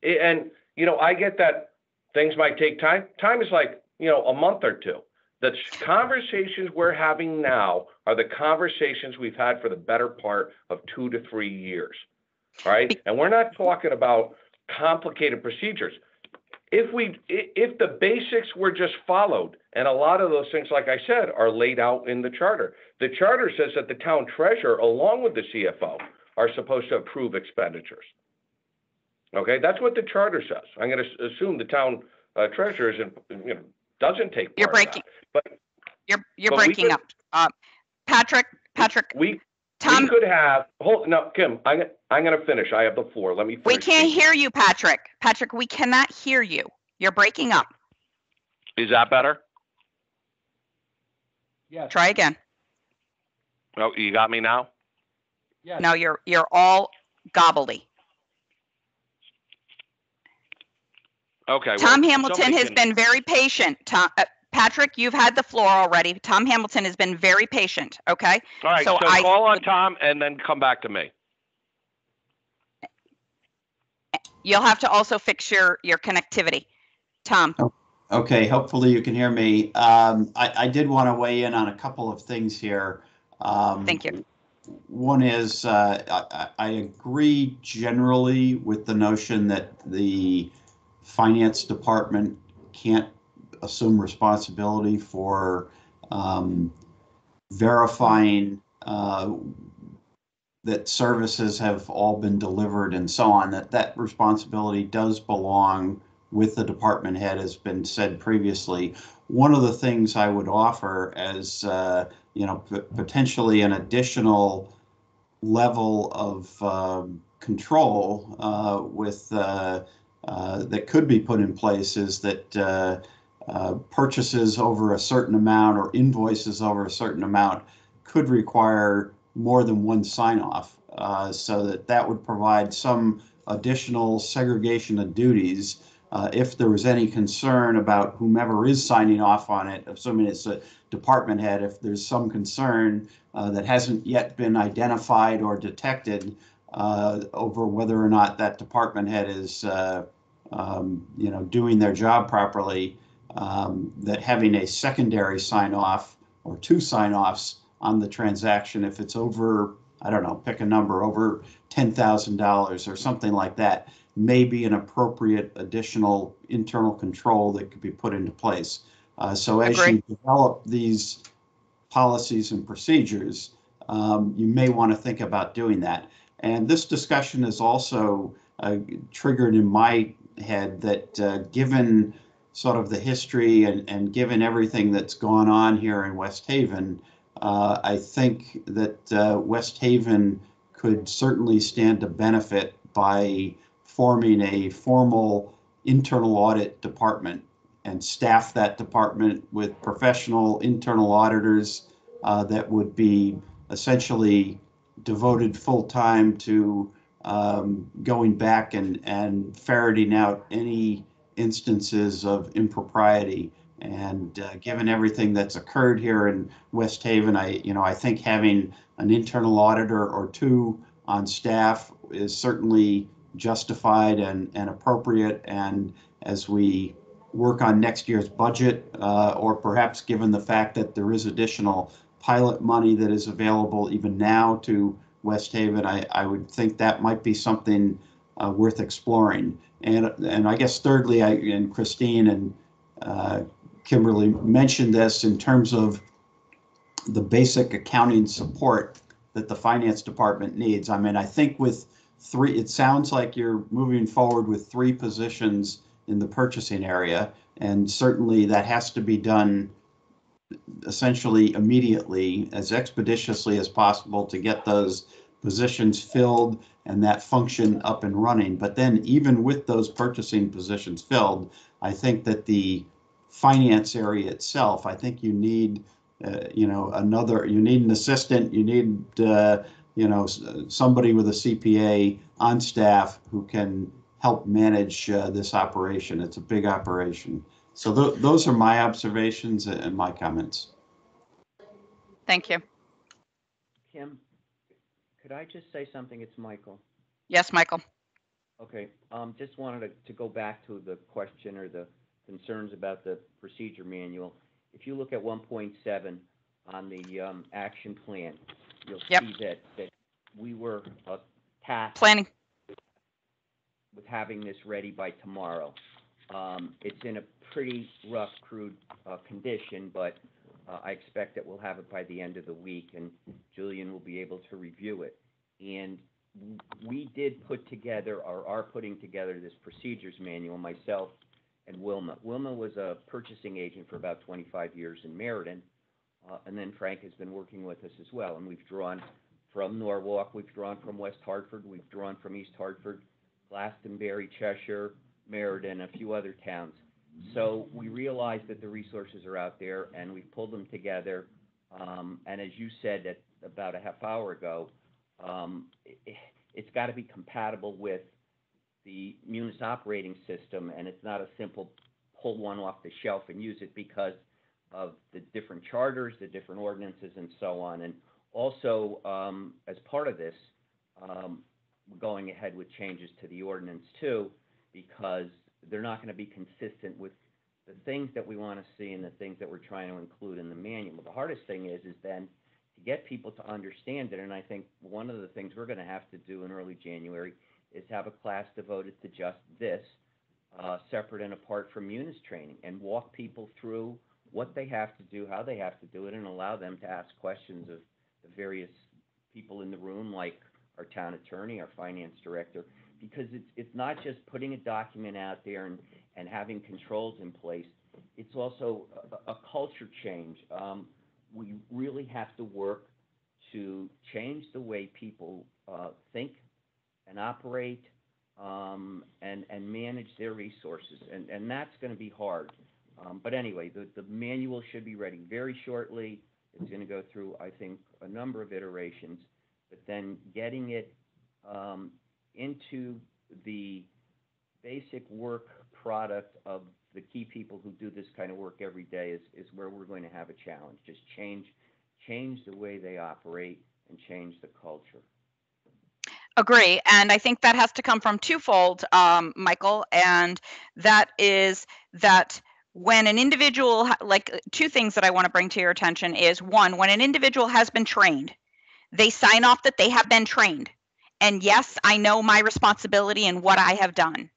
And, you know, I get that things might take time. Time is like, you know, a month or two. The conversations we're having now are the conversations we've had for the better part of 2 to 3 years, all right? And we're not talking about complicated procedures. If the basics were just followed, and a lot of those things, like I said, are laid out in the charter. The charter says that the town treasurer, along with the CFO, are supposed to approve expenditures. Okay, that's what the charter says. I'm going to assume the town treasurer doesn't take part of that. But You're breaking up. Patrick, we Tom, could have. Kim, I'm going to finish. I have the floor. Let me finish. We can't hear you, Patrick. Patrick, we cannot hear you. You're breaking up. Is that better? Yes. Try again. Oh, you got me now? Yes. No, you're all gobbly. Okay. Tom well, Hamilton has been very patient. Patrick, you've had the floor already. Tom Hamilton has been very patient. Okay. All right. So call on Tom and then come back to me. You'll have to also fix your connectivity. Tom. Okay, hopefully you can hear me. I did want to weigh in on a couple of things here. Thank you. One is I agree generally with the notion that the finance department can't assume responsibility for verifying that services have all been delivered and so on, that responsibility does belong with the department head, has been said previously. One of the things I would offer as potentially an additional level of control with that could be put in place is that purchases over a certain amount or invoices over a certain amount could require more than one sign-off, so that would provide some additional segregation of duties. If there was any concern about whomever is signing off on it, assuming it's a department head, if there's some concern that hasn't yet been identified or detected over whether or not that department head is doing their job properly, that having a secondary sign-off or two sign-offs on the transaction, if it's over, I don't know, pick a number, over $10,000 or something like that, may be an appropriate additional internal control that could be put into place. So as you develop these policies and procedures, you may want to think about doing that. And this discussion is also triggered in my head that given sort of the history and given everything that's gone on here in West Haven, I think that West Haven could certainly stand to benefit by forming a formal internal audit department and staff that department with professional internal auditors that would be essentially devoted full time to going back and ferreting out any instances of impropriety. And given everything that's occurred here in West Haven, I think having an internal auditor or two on staff is certainly justified and appropriate. And as we work on next year's budget, or perhaps given the fact that there is additional pilot money that is available even now to West Haven, I would think that might be something worth exploring. And I guess thirdly, and Christine and Kimberly mentioned this in terms of the basic accounting support that the finance department needs. I mean, I think with three, it sounds like you're moving forward with 3 positions in the purchasing area, and certainly that has to be done essentially immediately, as expeditiously as possible, to get those positions filled and that function up and running. But then even with those purchasing positions filled, I think that the finance area itself, I think you need, you need an assistant, you need, somebody with a CPA on staff who can help manage this operation. It's a big operation. So those are my observations and my comments. Thank you. Kim, could I just say something? It's Michael. Yes, Michael. Okay, just wanted to go back to the question or the concerns about the procedure manual. If you look at 1.7 on the action plan, you'll see that we were tasked Planning. with having this ready by tomorrow. It's in a pretty rough, crude condition, but I expect that we'll have it by the end of the week, and Julian will be able to review it. And we did put together, or are putting together, this procedures manual, myself and Wilma. Wilma was a purchasing agent for about 25 years in Meriden, and then Frank has been working with us as well. And we've drawn from Norwalk, we've drawn from West Hartford, we've drawn from East Hartford, Glastonbury, Cheshire, Meriden, a few other towns. So we realized that the resources are out there, and we've pulled them together. And as you said about a half hour ago, it's got to be compatible with the Munis operating system, and it's not a simple pull one off the shelf and use it because of the different charters, the different ordinances, and so on. And also, as part of this, we're going ahead with changes to the ordinance too, because they're not going to be consistent with the things that we want to see and the things that we're trying to include in the manual. The hardest thing is then to get people to understand it, and I think one of the things we're going to have to do in early January is have a class devoted to just this, separate and apart from Munis training, and walk people through what they have to do, how they have to do it, and allow them to ask questions of the various people in the room, like our town attorney, our finance director, because it's not just putting a document out there and having controls in place. It's also a culture change. We really have to work to change the way people think and operate and manage their resources, and that's going to be hard. But anyway, the manual should be ready very shortly. It's going to go through, I think, a number of iterations, but then getting it into the basic work product of the key people who do this kind of work every day is where we're going to have a challenge. Just change the way they operate and change the culture. Agree. And I think that has to come from twofold, Michael, and that is that when an individual, like 2 things that I want to bring to your attention is, 1, when an individual has been trained, they sign off that they have been trained. And yes, I know my responsibility and what I have done,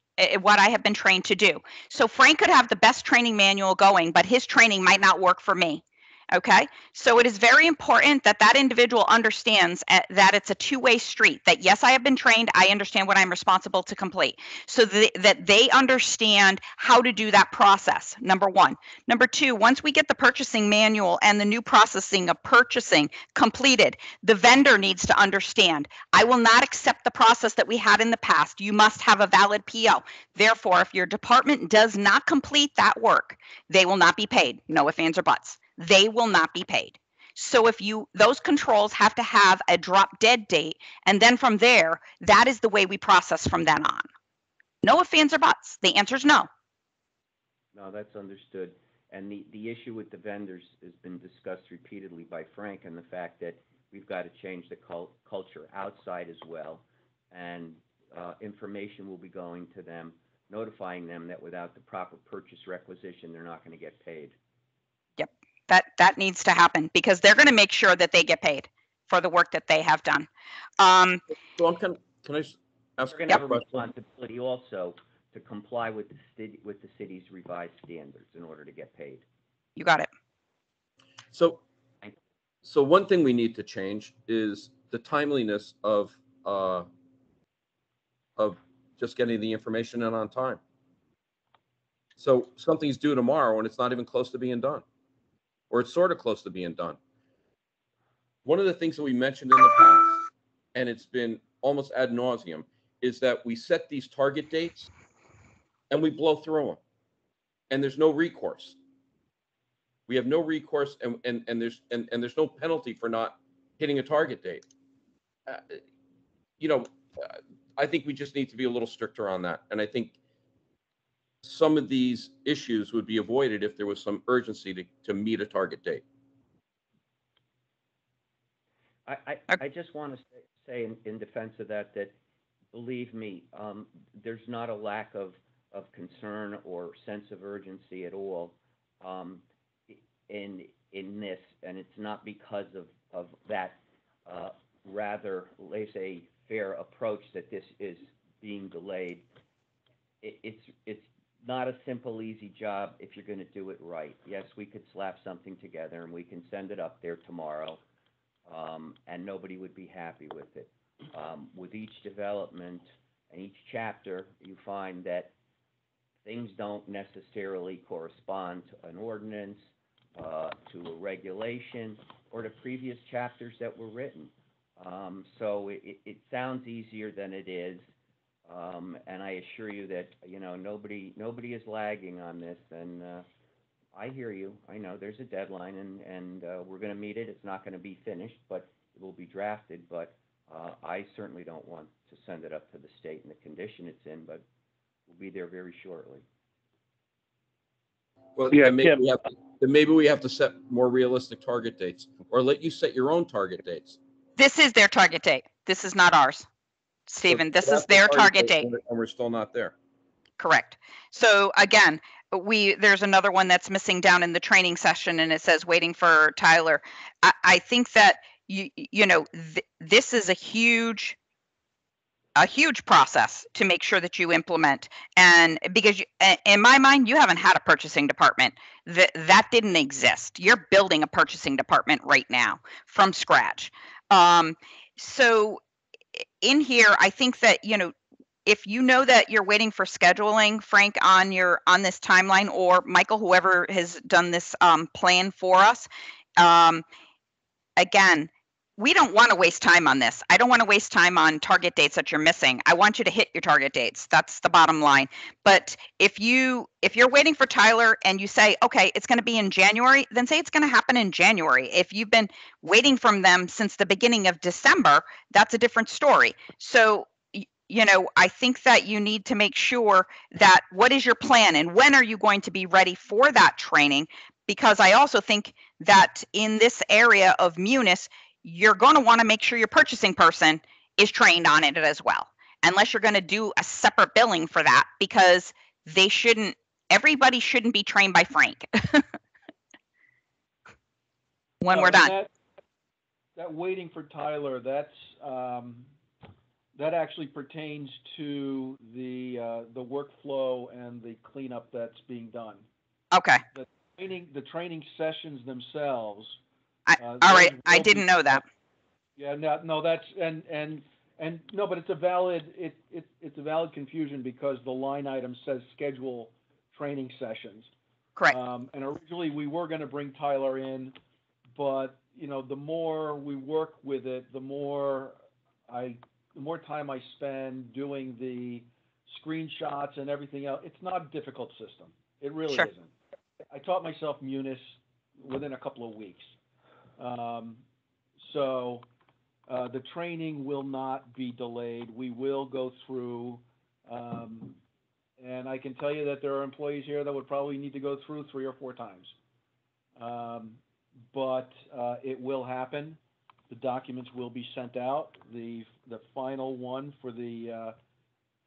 what I have been trained to do. So Frank could have the best training manual going, but his training might not work for me. Okay, so it is very important that that individual understands that it's a two-way street, that yes, I have been trained, I understand what I'm responsible to complete, so that they understand how to do that process, number 1. Number 2, once we get the purchasing manual and the new processing of purchasing completed, the vendor needs to understand, I will not accept the process that we had in the past. You must have a valid PO. Therefore, if your department does not complete that work, they will not be paid. No ifs, ands, or buts. They will not be paid. So if those controls have to have a drop dead date, and then from there, that is the way we process from then on. No ifs, ands, or buts. The answer is no. No, that's understood. And the issue with the vendors has been discussed repeatedly by Frank, and the fact that we've got to change the culture outside as well. And information will be going to them, notifying them that without the proper purchase requisition, they're not going to get paid. Yep, that needs to happen, because they're going to make sure that they get paid for the work that they have done. Dawn, can I ask We're going to have a responsibility also to comply with the city's revised standards in order to get paid. You got it. So, so one thing we need to change is the timeliness of just getting the information in on time. So something's due tomorrow and it's not even close to being done, or it's sort of close to being done. One of the things that we mentioned in the past, and it's been almost ad nauseum, is that we set these target dates and we blow through them, and there's no recourse. We have no recourse, and there's no penalty for not hitting a target date. You know, I think we just need to be a little stricter on that, and I think some of these issues would be avoided if there was some urgency to meet a target date. I just want to say in defense of that believe me, there's not a lack of concern or sense of urgency at all in this, and it's not because of that rather laissez-faire approach that this is being delayed. It's not a simple, easy job if you're going to do it right. Yes, we could slap something together and we can send it up there tomorrow, and nobody would be happy with it. With each development and each chapter, you find that things don't necessarily correspond to an ordinance, to a regulation, or to previous chapters that were written. So it sounds easier than it is, and I assure you that nobody is lagging on this. And I hear you. I know there's a deadline, and we're going to meet it. It's not going to be finished, but it will be drafted. But I certainly don't want to send it up to the state in the condition it's in, but we'll be there very shortly. Well, yeah, maybe we have to set more realistic target dates, or let you set your own target dates. This is their target date. This is not ours, Stephen. This is their target date. And we're still not there. Correct. So again, there's another one that's missing down in the training session, and it says waiting for Tyler. I think that this is a huge process to make sure that you implement, and because in my mind, you haven't had a purchasing department that didn't exist. You're building a purchasing department right now from scratch. So in here, I think that if you know that you're waiting for scheduling, Frank, on this timeline, or Michael, whoever has done this plan for us, again, we don't want to waste time on this. I don't want to waste time on target dates that you're missing. I want you to hit your target dates. That's the bottom line. But if you're waiting for Tyler and you say, okay, it's going to be in January, then say it's going to happen in January. If you've been waiting from them since the beginning of December, that's a different story. So, I think that you need to make sure that what is your plan and when are you going to be ready for that training? Because I also think that in this area of Munis, you're going to want to make sure your purchasing person is trained on it as well, unless you're going to do a separate billing for that, because everybody shouldn't be trained by Frank when we're done. That waiting for Tyler, that actually pertains to the workflow and the cleanup that's being done. Okay. The training sessions themselves. All right, I didn't know that. Yeah, no, that's and no, but it's a valid it's a valid confusion, because the line item says schedule training sessions. Correct. And originally we were going to bring Tyler in, but the more we work with it, the more time I spend doing the screenshots and everything else. It's not a difficult system. It really isn't. I taught myself Munis within a couple of weeks. So the training will not be delayed. We will go through, and I can tell you that there are employees here that would probably need to go through 3 or 4 times. But it will happen. The documents will be sent out. The final one for the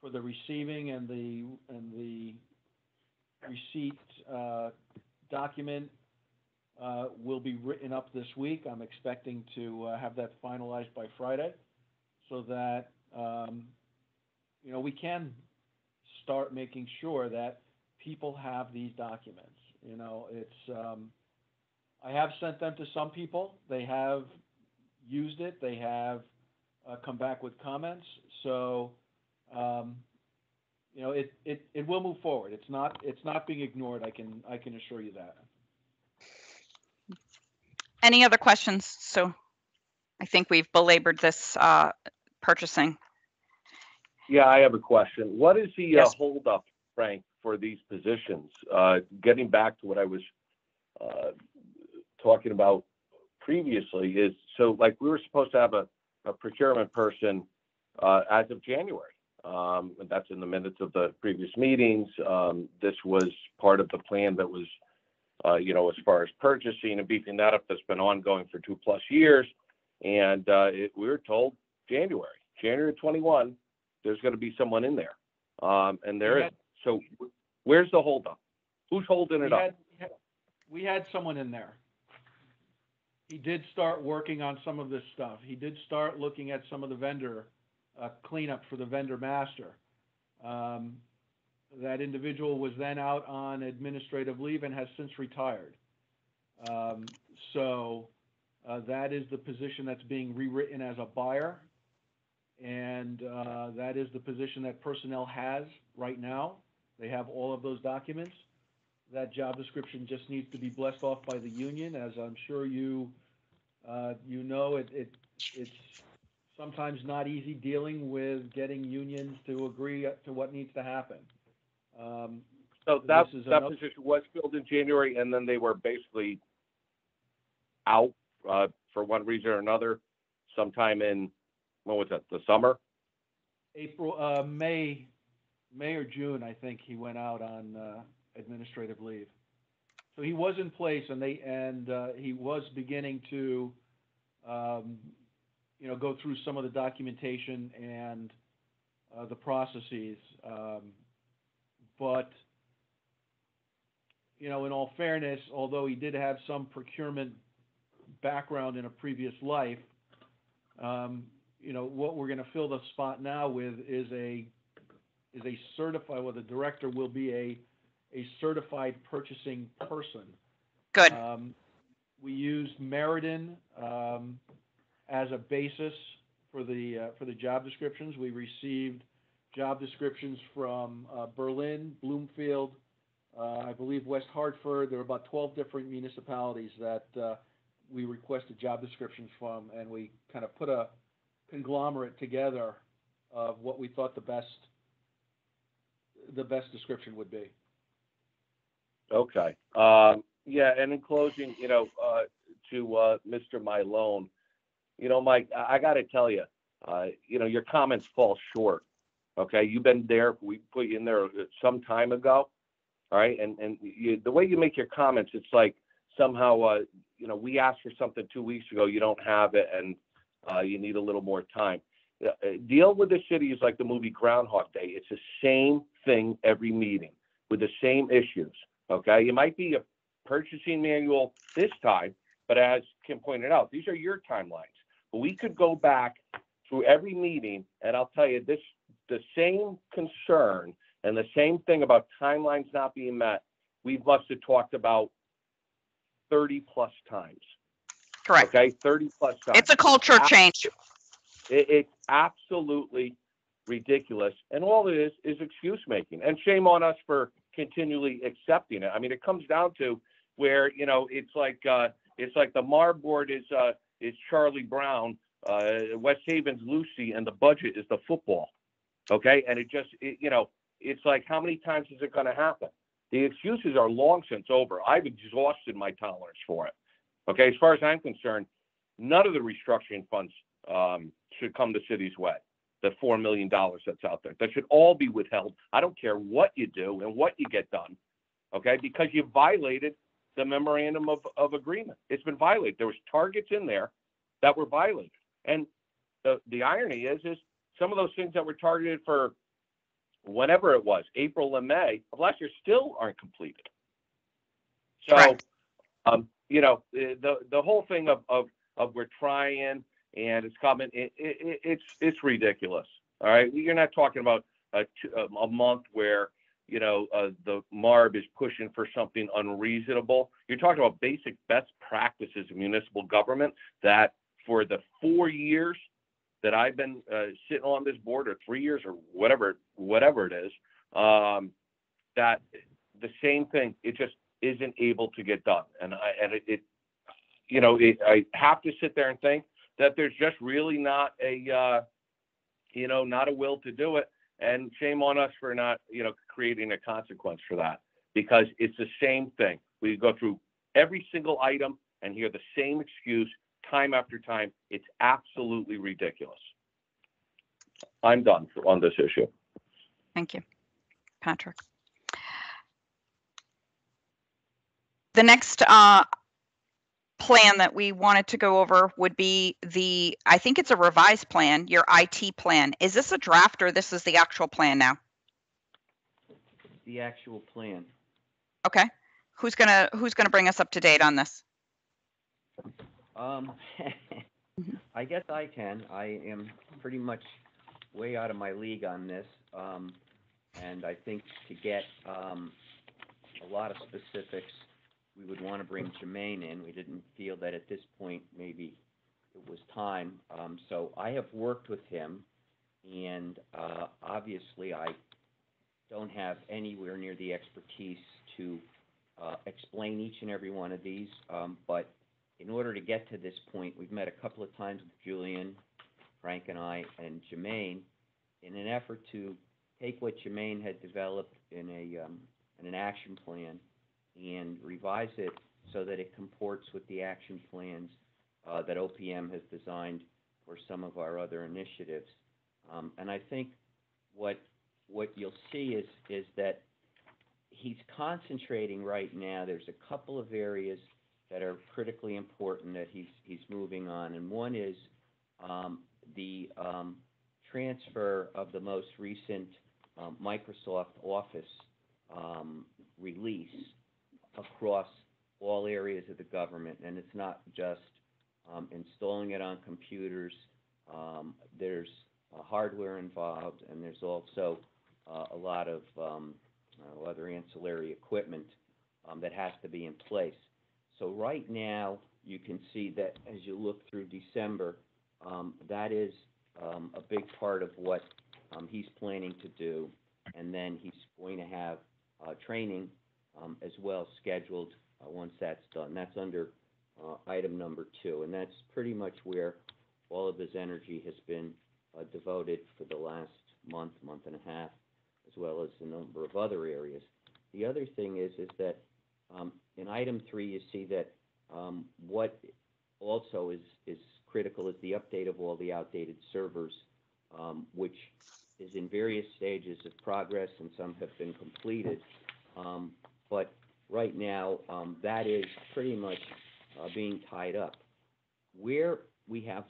receiving and the receipt document will be written up this week. I'm expecting to have that finalized by Friday, so that we can start making sure that people have these documents. You know, it's, I have sent them to some people. They have used it. They have come back with comments. So, you know, it will move forward. It's not being ignored. I can assure you that. Any other questions? So I think we've belabored this purchasing. Yeah, I have a question. What is the Yes. holdup, Frank, for these positions? Getting back to what I was talking about previously is, so like we were supposed to have a procurement person as of January. And that's in the minutes of the previous meetings. This was part of the plan that was, you know, as far as purchasing and beefing that up, that's been ongoing for 2+ years. And we were told January 21, there's going to be someone in there. And there is. So where's the holdup? Who's holding it up? We had someone in there. He did start working on some of this stuff. He did start looking at some of the vendor cleanup for the vendor master. That individual was then out on administrative leave and has since retired. So that is the position that's being rewritten as a buyer. And that is the position that personnel has right now. They have all of those documents. That job description just needs to be blessed off by the union. As I'm sure you know, it's sometimes not easy dealing with getting unions to agree to what needs to happen. So that position was filled in January, and then they were basically out for one reason or another sometime in, what was that, the summer? April, May or June, I think he went out on administrative leave. So he was in place, and he was beginning to, you know, go through some of the documentation and the processes. But, you know, in all fairness, although he did have some procurement background in a previous life, you know, what we're going to fill the spot now with is a certified, well, the director will be a certified purchasing person. Good. We used Meriden as a basis for the job descriptions. We received job descriptions from Berlin, Bloomfield, I believe West Hartford. There were about 12 different municipalities that we requested job descriptions from, and we kind of put a conglomerate together of what we thought the best description would be. Okay. Yeah, and in closing, you know, to Mr. Milone, you know, Mike, I got to tell you, you know, your comments fall short. Okay, you've been there. We put you in there some time ago. All right, and the way you make your comments, it's like somehow, you know, we asked for something 2 weeks ago, you don't have it, and you need a little more time. Deal with the city is like the movie Groundhog Day. It's the same thing every meeting with the same issues. Okay, it might be a purchasing manual this time, but as Kim pointed out, these are your timelines. But we could go back through every meeting, and I'll tell you this: the same concern and the same thing about timelines not being met, we must have talked about 30+ times. Correct. Okay, 30+ times. It's a culture change. It's absolutely ridiculous, and all it is excuse making. And shame on us for continually accepting it. I mean, it comes down to where, you know, it's like the MARB board is Charlie Brown, West Haven's Lucy, and the budget is the football. Okay, and you know, it's like, how many times is it going to happen? The excuses are long since over. I've exhausted my tolerance for it. Okay, as far as I'm concerned, none of the restructuring funds should come the city's way. The $4 million that's out there, that should all be withheld. I don't care what you do and what you get done, okay, because you violated the memorandum of agreement. It's been violated. There was targets in there that were violated. And the irony is some of those things that were targeted for whenever it was, April and May of last year, still aren't completed. So, you know, the whole thing of we're trying and it's coming, it's ridiculous. All right, you're not talking about a month where the MARB is pushing for something unreasonable. You're talking about basic best practices of municipal government that for the 4 years that I've been sitting on this board, or 3 years, or whatever it is, that the same thing, it just isn't able to get done. And I have to sit there and think that there's just really not a will to do it. And shame on us for not, creating a consequence for that, because it's the same thing. We go through every single item and hear the same excuse time after time. It's absolutely ridiculous. I'm done on this issue. Thank you, Patrick. The next plan that we wanted to go over would be I think it's a revised plan, your IT plan. Is this a draft or this is the actual plan now? The actual plan. Okay. Who's gonna bring us up to date on this? I guess I can. I am pretty much way out of my league on this. And I think to get a lot of specifics, we would want to bring Jermaine in. We didn't feel that at this point maybe it was time. So I have worked with him, and obviously I don't have anywhere near the expertise to explain each and every one of these. But in order to get to this point, we've met a couple of times with Julian, Frank and I, and Jermaine in an effort to take what Jermaine had developed in an action plan and revise it so that it comports with the action plans that OPM has designed for some of our other initiatives. And I think what you'll see is that he's concentrating right now. There's a couple of areas that are critically important that he's moving on, and one is the transfer of the most recent Microsoft Office release across all areas of the government. And it's not just installing it on computers. There's hardware involved, and there's also a lot of other ancillary equipment that has to be in place. So right now, you can see that as you look through December, that is a big part of what he's planning to do. And then he's going to have training as well scheduled once that's done. That's under item number 2, and that's pretty much where all of his energy has been devoted for the last month and a half, as well as a number of other areas. The other thing is that in item 3, you see that what also is critical is the update of all the outdated servers, which is in various stages of progress, and some have been completed. But right now, that is pretty much being tied up. Where we have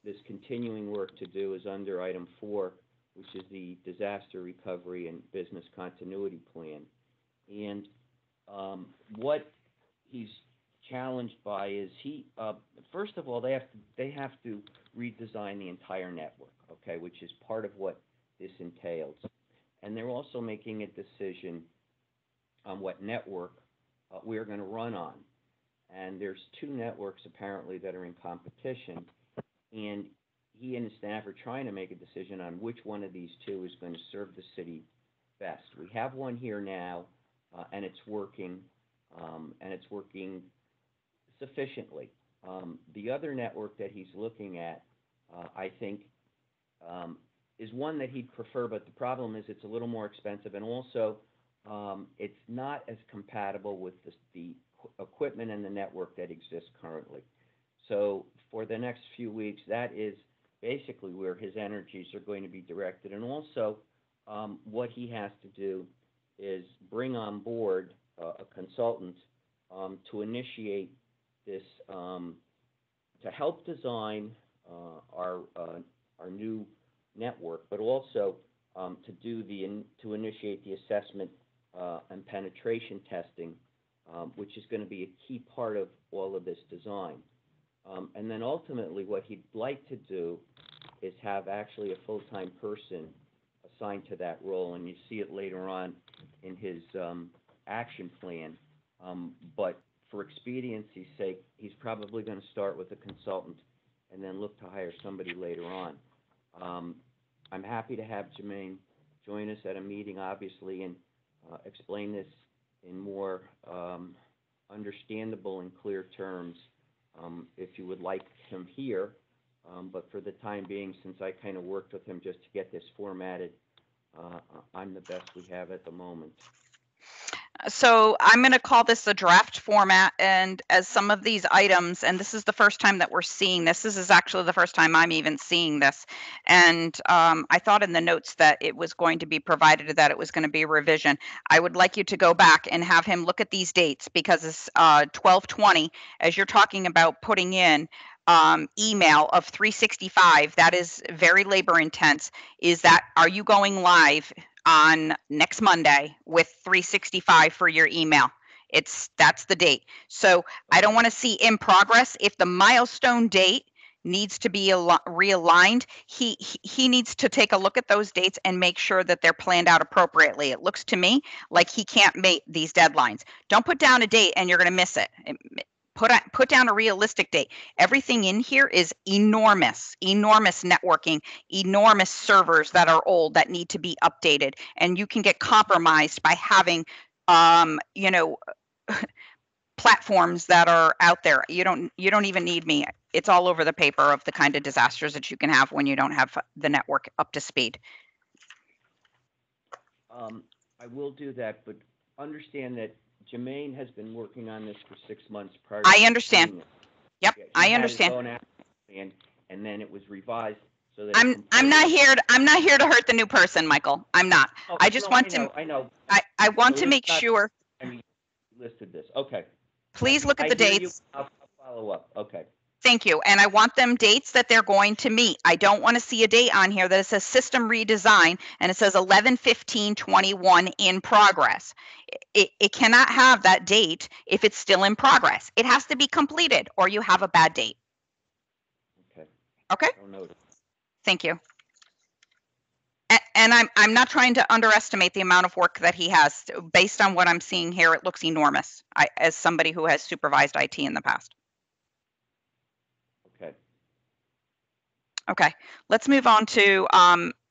this continuing work to do is under item 4, which is the Disaster Recovery and Business Continuity Plan. And what he's challenged by is first of all, they have to redesign the entire network, okay, which is part of what this entails. And they're also making a decision on what network we're going to run on. And there's 2 networks apparently that are in competition, and he and his staff are trying to make a decision on which one of these 2 is going to serve the city best. We have one here now, and it's working sufficiently. The other network that he's looking at, I think, is one that he'd prefer, but the problem is it's a little more expensive, and also it's not as compatible with the equipment and the network that exists currently. So for the next few weeks, that is basically where his energies are going to be directed. And also what he has to do is bring on board a consultant to initiate this, to help design our new network, but also to initiate the assessment and penetration testing, which is going to be a key part of all of this design. And then ultimately what he'd like to do is have actually a full-time person assigned to that role, and you see it later on in his action plan. But for expediency's sake, he's probably going to start with a consultant and then look to hire somebody later on. I'm happy to have Jermaine join us at a meeting, obviously, and explain this in more understandable and clear terms if you would like him here. But for the time being, since I kind of worked with him just to get this formatted, I'm the best we have at the moment. So I'm going to call this a draft format, and as some of these items, and this is the first time that we're seeing this. This is actually the first time I'm even seeing this. And I thought in the notes that it was going to be provided, that it was going to be a revision. I would like you to go back and have him look at these dates, because it's 12/20, as you're talking about putting in email of 365. That is very labor intense. Are you going live on next Monday with 365 for your email? That's the date. So I don't want to see in progress. If the milestone date needs to be realigned, he needs to take a look at those dates and make sure that they're planned out appropriately. It looks to me like he can't make these deadlines. Don't put down a date and you're going to miss it. Put down a realistic date. Everything in here is enormous networking, enormous servers that are old that need to be updated, and you can get compromised by having, platforms that are out there. You don't even need me. It's all over the paper of the kind of disasters that you can have when you don't have the network up to speed. I will do that, but understand that Jermaine has been working on this for 6 months prior. I understand. Yep, Yeah, I understand. And then it was revised so that I'm not here to hurt the new person, Michael. I'm not. Oh, I just want I know. I want So to make sure. I mean, listed this. Okay. Please look at the I hear dates. you. I'll follow up. Okay. Thank you. And I want them dates that they're going to meet. I don't want to see a date on here that says system redesign and it says 11/15/21 in progress. It cannot have that date if it's still in progress. It has to be completed or you have a bad date. Okay. Okay. I'll note it. Thank you. And I'm not trying to underestimate the amount of work that he has. Based on what I'm seeing here, it looks enormous. As somebody who has supervised IT in the past. Okay, let's move on to,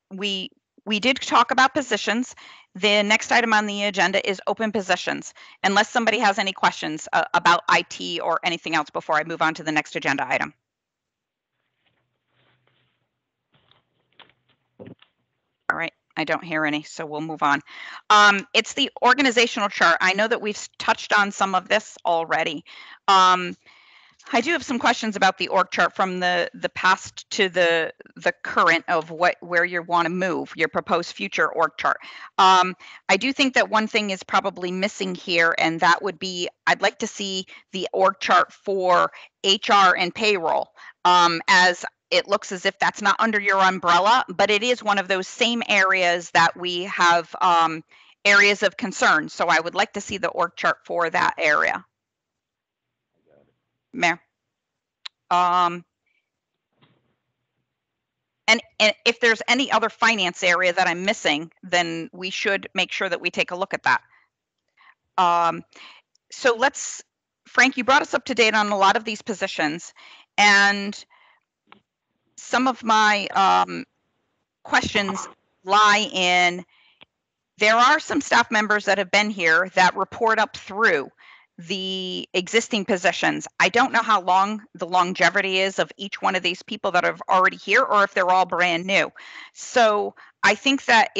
we did talk about positions. The next item on the agenda is open positions, unless somebody has any questions about IT or anything else before I move on to the next agenda item. All right, I don't hear any, so we'll move on. It's the organizational chart. I know that we've touched on some of this already. I do have some questions about the org chart from the past to the current of where you want to move, your proposed future org chart. I do think that one thing is probably missing here, and that would be I'd like to see the org chart for HR and payroll, as it looks as if that's not under your umbrella, but it is one of those same areas that we have areas of concern. So I would like to see the org chart for that area. Mayor. And if there's any other finance area that I'm missing, then we should make sure that we take a look at that. So Frank, you brought us up to date on a lot of these positions, and some of my questions lie in, there are some staff members that have been here that report up through the existing positions. I don't know how long the longevity is of each one of these people that are already here, or if they're all brand new. So I think that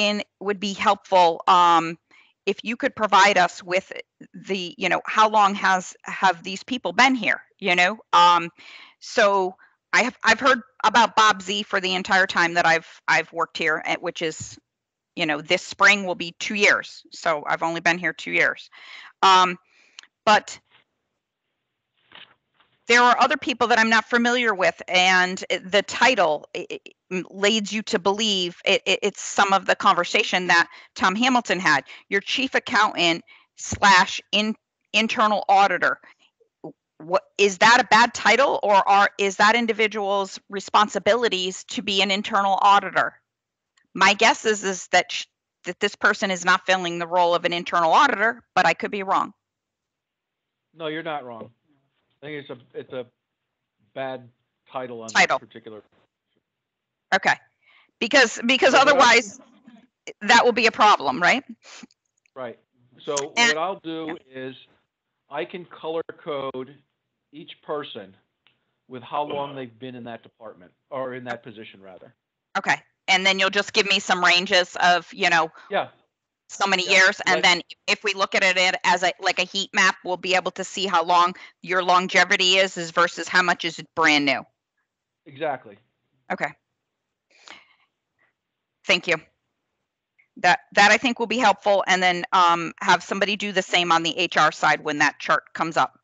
would be helpful if you could provide us with the, how long have these people been here, So I've heard about Bob Z for the entire time that I've worked here, which is, this spring will be 2 years. So I've only been here 2 years. But there are other people that I'm not familiar with, and the title leads you to believe it's some of the conversation that Tom Hamilton had. Your chief accountant / internal auditor. What is that a bad title, or is that individual's responsibilities to be an internal auditor? My guess is that that this person is not filling the role of an internal auditor, but I could be wrong. No, you're not wrong. I think it's a bad title on Title. this particular. Okay. Because So what otherwise that will be a problem, right? Right. So And- what I'll do is I can color code each person with how long they've been in that department, or in that position rather. Okay. And then you'll just give me some ranges of, Yeah, so many Yep. years. And Let- then if we look at it as like a heat map, we'll be able to see how long your longevity is versus how much is brand new. exactly. Okay. Thank you. That I think will be helpful. And then have somebody do the same on the HR side when that chart comes up.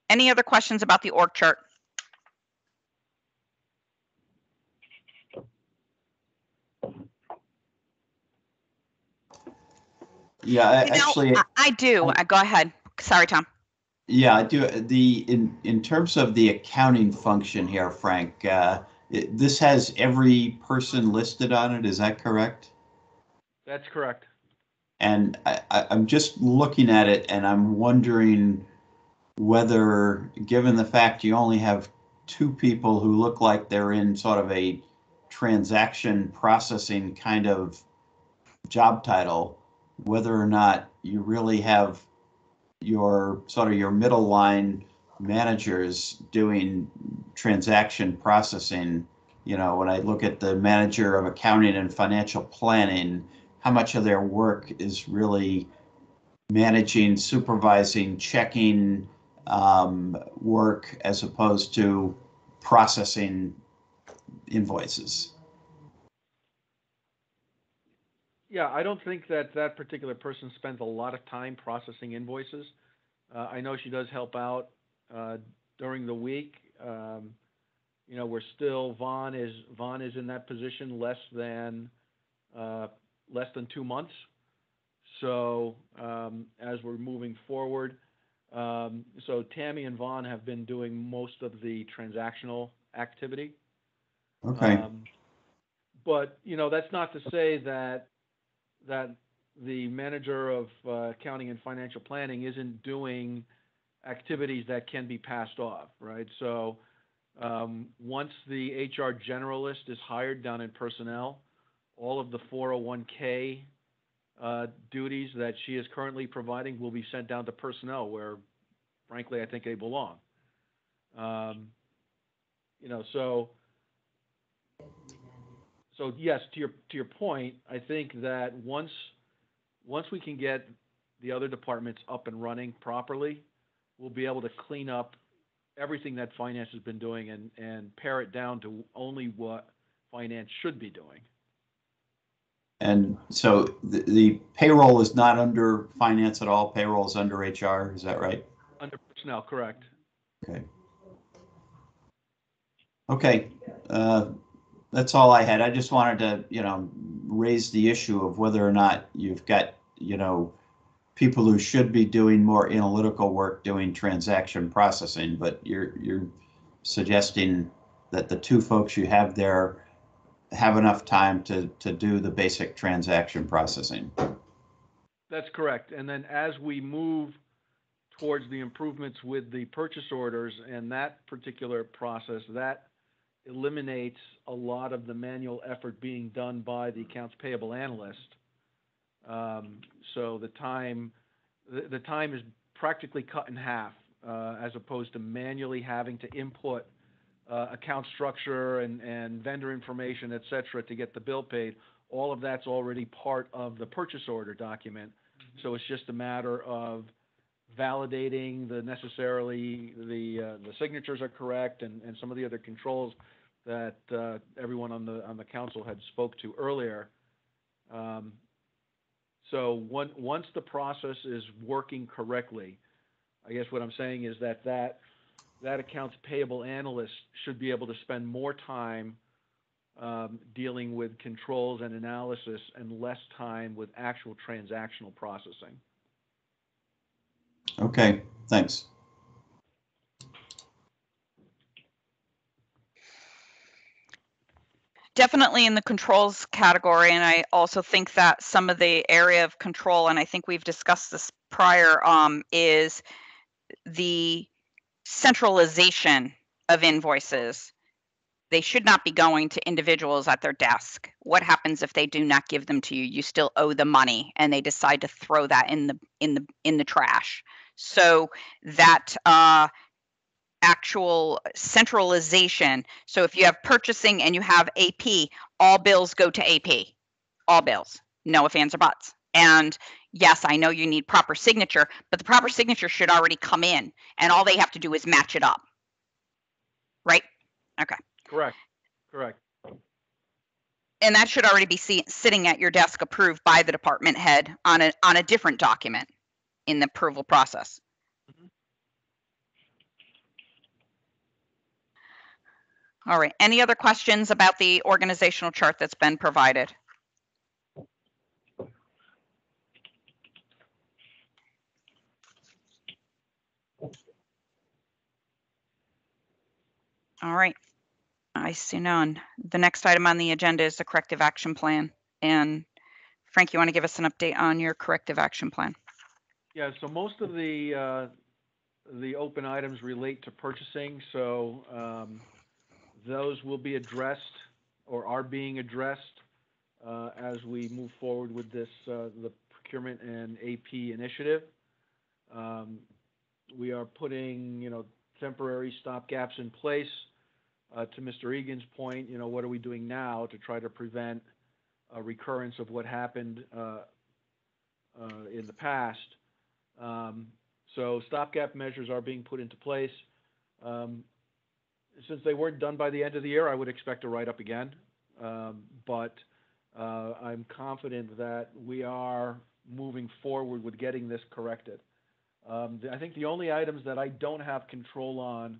Any other questions about the org chart? Yeah, actually, I do. Go ahead. Sorry, Tom. yeah, I do. In terms of the accounting function here, Frank, this has every person listed on it. Is that correct? That's correct. And I'm just looking at it, and I'm wondering whether, given the fact you only have two people who look like they're in sort of a transaction processing kind of job title, whether or not you really have your sort of your middle line managers doing transaction processing. You know, when I look at the manager of accounting and financial planning, how much of their work is really managing, supervising, checking work as opposed to processing invoices? Yeah, I don't think that particular person spends a lot of time processing invoices. I know she does help out during the week. We're still Vaughn is in that position less than 2 months. So as we're moving forward, so Tammy and Vaughn have been doing most of the transactional activity. Okay. But that's not to say that the manager of accounting and financial planning isn't doing activities that can be passed off, right? So once the HR generalist is hired down in personnel, all of the 401k duties that she is currently providing will be sent down to personnel, where frankly I think they belong. So yes, to your point, I think that once we can get the other departments up and running properly, we'll be able to clean up everything that finance has been doing and pare it down to only what finance should be doing. And so the payroll is not under finance at all. Payroll is under HR. Is that right? Under personnel, correct. Okay. Okay. That's all I had. I just wanted to, raise the issue of whether or not you've got, people who should be doing more analytical work doing transaction processing, but you're suggesting that the two folks you have there have enough time to do the basic transaction processing. That's correct. And then as we move towards the improvements with the purchase orders and that particular process, that eliminates a lot of the manual effort being done by the accounts payable analyst. So the time is practically cut in half, as opposed to manually having to input account structure and vendor information, et cetera, to get the bill paid. All of that's already part of the purchase order document. So it's just a matter of validating the signatures are correct and some of the other controls that everyone on the council had spoke to earlier. So once the process is working correctly, I guess what I'm saying is that accounts payable analyst should be able to spend more time dealing with controls and analysis and less time with actual transactional processing. Okay, thanks. Definitely in the controls category, and I also think that some of the area of control, and I think we've discussed this prior, is the centralization of invoices. They should not be going to individuals at their desk. What happens if they do not give them to you? You still owe the money, and they decide to throw that in the trash. So that actual centralization. So if you have purchasing and you have AP, all bills go to AP. All bills. No ifs, ands, or buts. And yes, I know you need proper signature, but the proper signature should already come in, and all they have to do is match it up. Right? Okay. Correct. Correct. And that should already be sitting at your desk approved by the department head on a different document in the approval process. All right. Any other questions about the organizational chart that's been provided? All right. I see none. The next item on the agenda is the corrective action plan. And Frank, you want to give us an update on your corrective action plan? Yeah, so most of the open items relate to purchasing, so those will be addressed or are being addressed as we move forward with this, the procurement and AP initiative. We are putting, temporary stopgaps in place. To Mr. Egan's point, what are we doing now to try to prevent a recurrence of what happened in the past? So stopgap measures are being put into place. Since they weren't done by the end of the year, I would expect a write-up again. But I'm confident that we are moving forward with getting this corrected. I think the only items that I don't have control on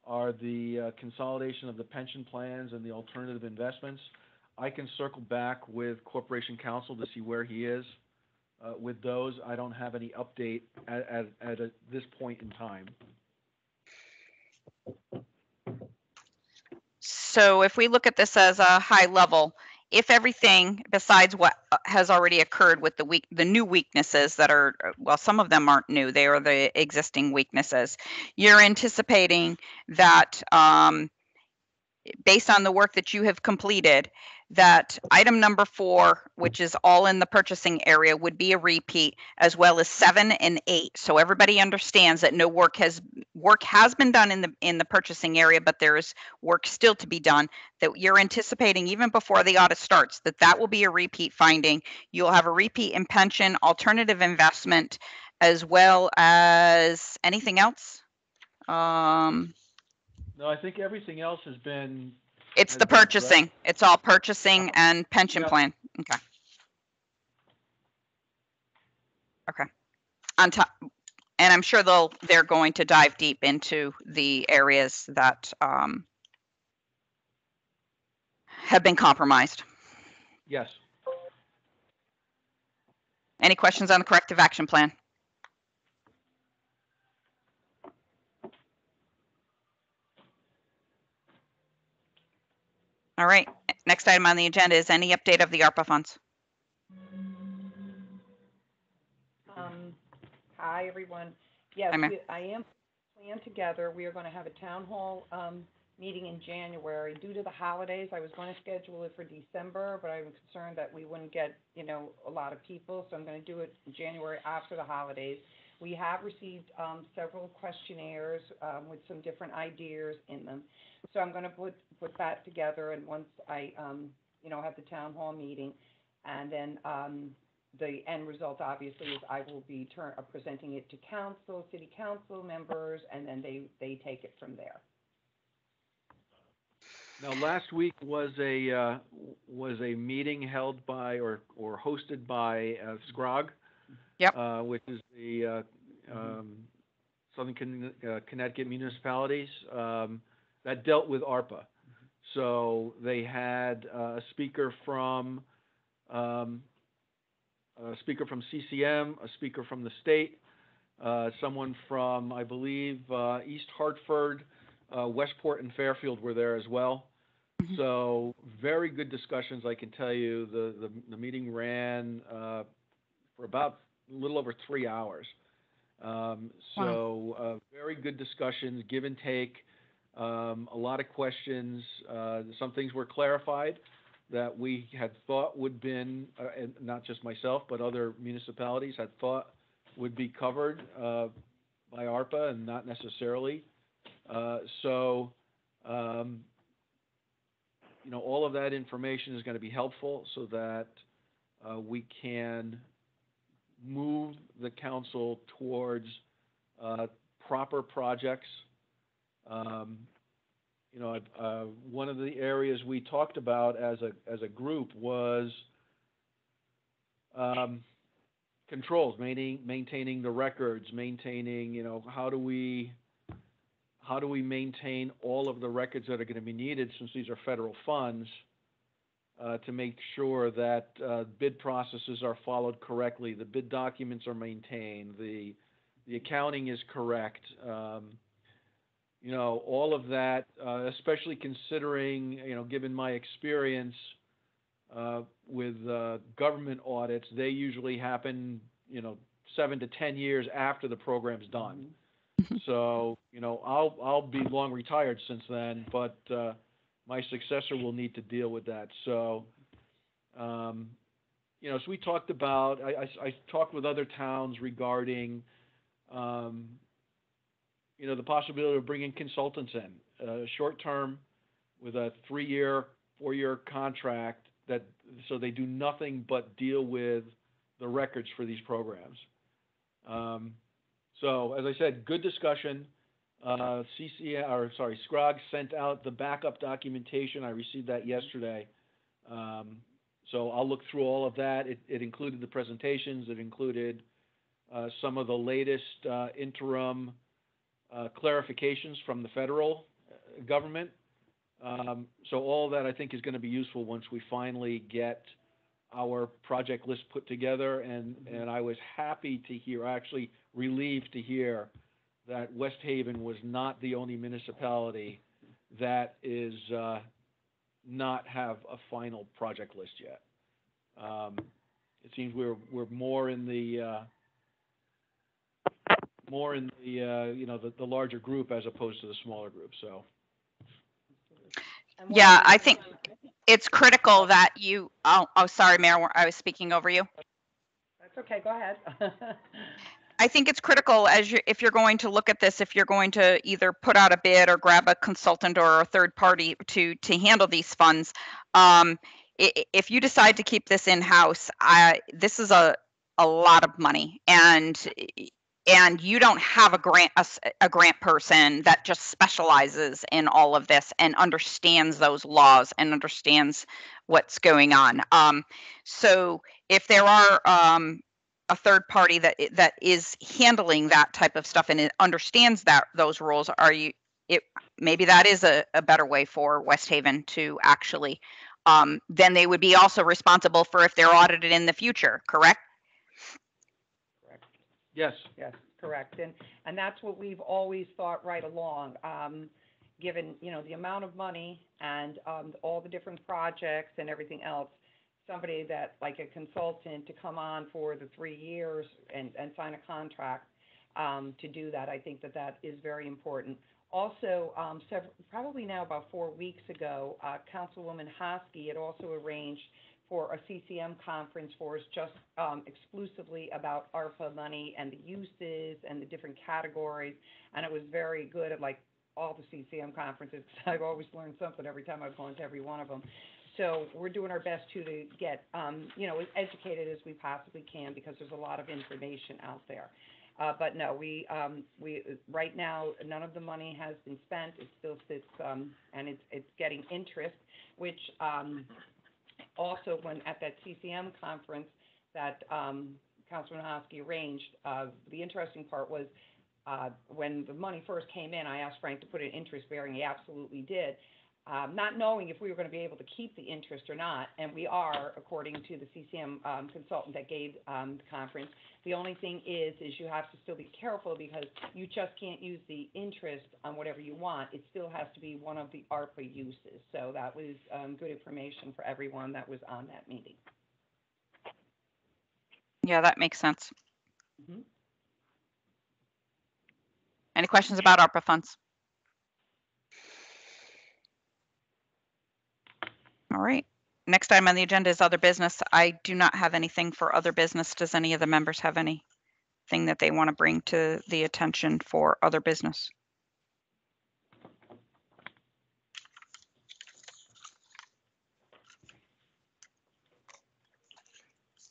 are the consolidation of the pension plans and the alternative investments. I can circle back with Corporation Counsel to see where he is with those. I don't have any update at this point in time. So if we look at this as a high level, if everything besides what has already occurred with the new weaknesses that are, well, some of them aren't new, they are the existing weaknesses, you're anticipating that based on the work that you have completed, that item number 4, which is all in the purchasing area, would be a repeat, as well as 7 and 8. So everybody understands that no work has been done in the purchasing area, but there is work still to be done. That you're anticipating even before the audit starts that will be a repeat finding. You'll have a repeat in pension, alternative investment, as well as anything else. No, I think everything else has been. It's the purchasing. It's all purchasing and pension plan. Okay. Okay. On top, and I'm sure they're going to dive deep into the areas that have been compromised. Yes. Any questions on the corrective action plan? All right. Next item on the agenda is any update of the ARPA funds. Hi, everyone. Yes, Hi, I am planned together. We are going to have a town hall meeting in January. Due to the holidays, I was going to schedule it for December, but I'm concerned that we wouldn't get, a lot of people, so I'm going to do it in January after the holidays. We have received several questionnaires with some different ideas in them. So I'm going to put that together, and once I, have the town hall meeting, and then the end result, obviously, is I will be presenting it to council, city council members, and then they take it from there. Now, last week was a meeting held by or hosted by SCROG, Yep. Which is the Southern Connecticut municipalities that dealt with ARPA. So they had a speaker from CCM, a speaker from the state, someone from, I believe, East Hartford, Westport and Fairfield were there as well. Mhm. So very good discussions, I can tell you. The meeting ran for about a little over 3 hours. So very good discussions, give and take, a lot of questions. Some things were clarified that we had thought would been, and not just myself, but other municipalities had thought would be covered by ARPA and not necessarily. So, you know, all of that information is going to be helpful so that we can move the council towards proper projects. You know, one of the areas we talked about as a group was controls, maintaining the records, maintaining, you know, how do we maintain all of the records that are going to be needed, since these are federal funds, to make sure that bid processes are followed correctly, the bid documents are maintained, the accounting is correct. You know, all of that, especially considering, you know, given my experience with government audits, they usually happen, you know, 7 to 10 years after the program's done. So, you know, I'll be long retired since then, but my successor will need to deal with that. So, you know, so we talked about, I talked with other towns regarding, you know, the possibility of bringing consultants in, short term with a 3-year, 4-year contract, that so they do nothing but deal with the records for these programs. So as I said, good discussion. Scrog sent out the backup documentation. I received that yesterday. So I'll look through all of that. It included the presentations. It included some of the latest interim clarifications from the federal government. So all that, I think, is going to be useful once we finally get our project list put together. And I was happy to hear, actually relieved to hear, that West Haven was not the only municipality that is not have a final project list yet. It seems we're more in the you know, the larger group as opposed to the smaller group. So. Yeah, I think it's critical that you, oh, sorry, Mayor, I was speaking over you. That's okay, go ahead. I think it's critical if you're going to look at this, if you're going to either put out a bid or grab a consultant or a third party to handle these funds. If you decide to keep this in-house, this is a lot of money, and you don't have a grant person that just specializes in all of this and understands those laws and understands what's going on. So if there are a third party that is handling that type of stuff and it understands those rules, maybe that is a better way for West Haven to actually, then they would be also responsible for if they're audited in the future, correct? Correct. Yes. Yes, correct. And that's what we've always thought right along. Given, you know, the amount of money and all the different projects and everything else, somebody that, like a consultant, to come on for the 3 years and sign a contract to do that, I think that is very important. Also, probably now about 4 weeks ago, Councilwoman Hosky had also arranged for a CCM conference for us, just exclusively about ARPA money and the uses and the different categories, and it was very good at, like, all the CCM conferences, because I've always learned something every time I've gone to every one of them. So we're doing our best to get, you know, as educated as we possibly can, because there's a lot of information out there. But no, we right now, none of the money has been spent. It still sits, and it's getting interest, which also, when at that CCM conference that Councilman Hosky arranged, the interesting part was when the money first came in, I asked Frank to put an interest bearing. He absolutely did. not knowing if we were going to be able to keep the interest or not, and we are, according to the CCM consultant that gave the conference. The only thing is you have to still be careful because you just can't use the interest on whatever you want. It still has to be one of the ARPA uses. So that was good information for everyone that was on that meeting. Yeah, that makes sense. Mm-hmm. Any questions about ARPA funds? All right. Next item on the agenda is other business. I do not have anything for other business. Does any of the members have anything that they want to bring to the attention for other business?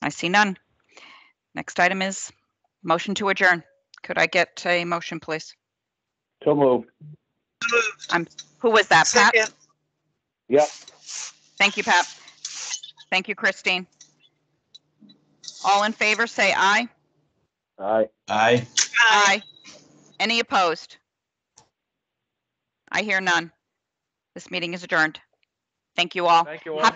I see none. Next item is motion to adjourn. Could I get a motion, please? So moved. Who was that, Pat? Second. Yep. Thank you, Pat. Thank you, Christine. All in favor, say aye. Aye. Aye. Aye. Any opposed? I hear none. This meeting is adjourned. Thank you all. Thank you all.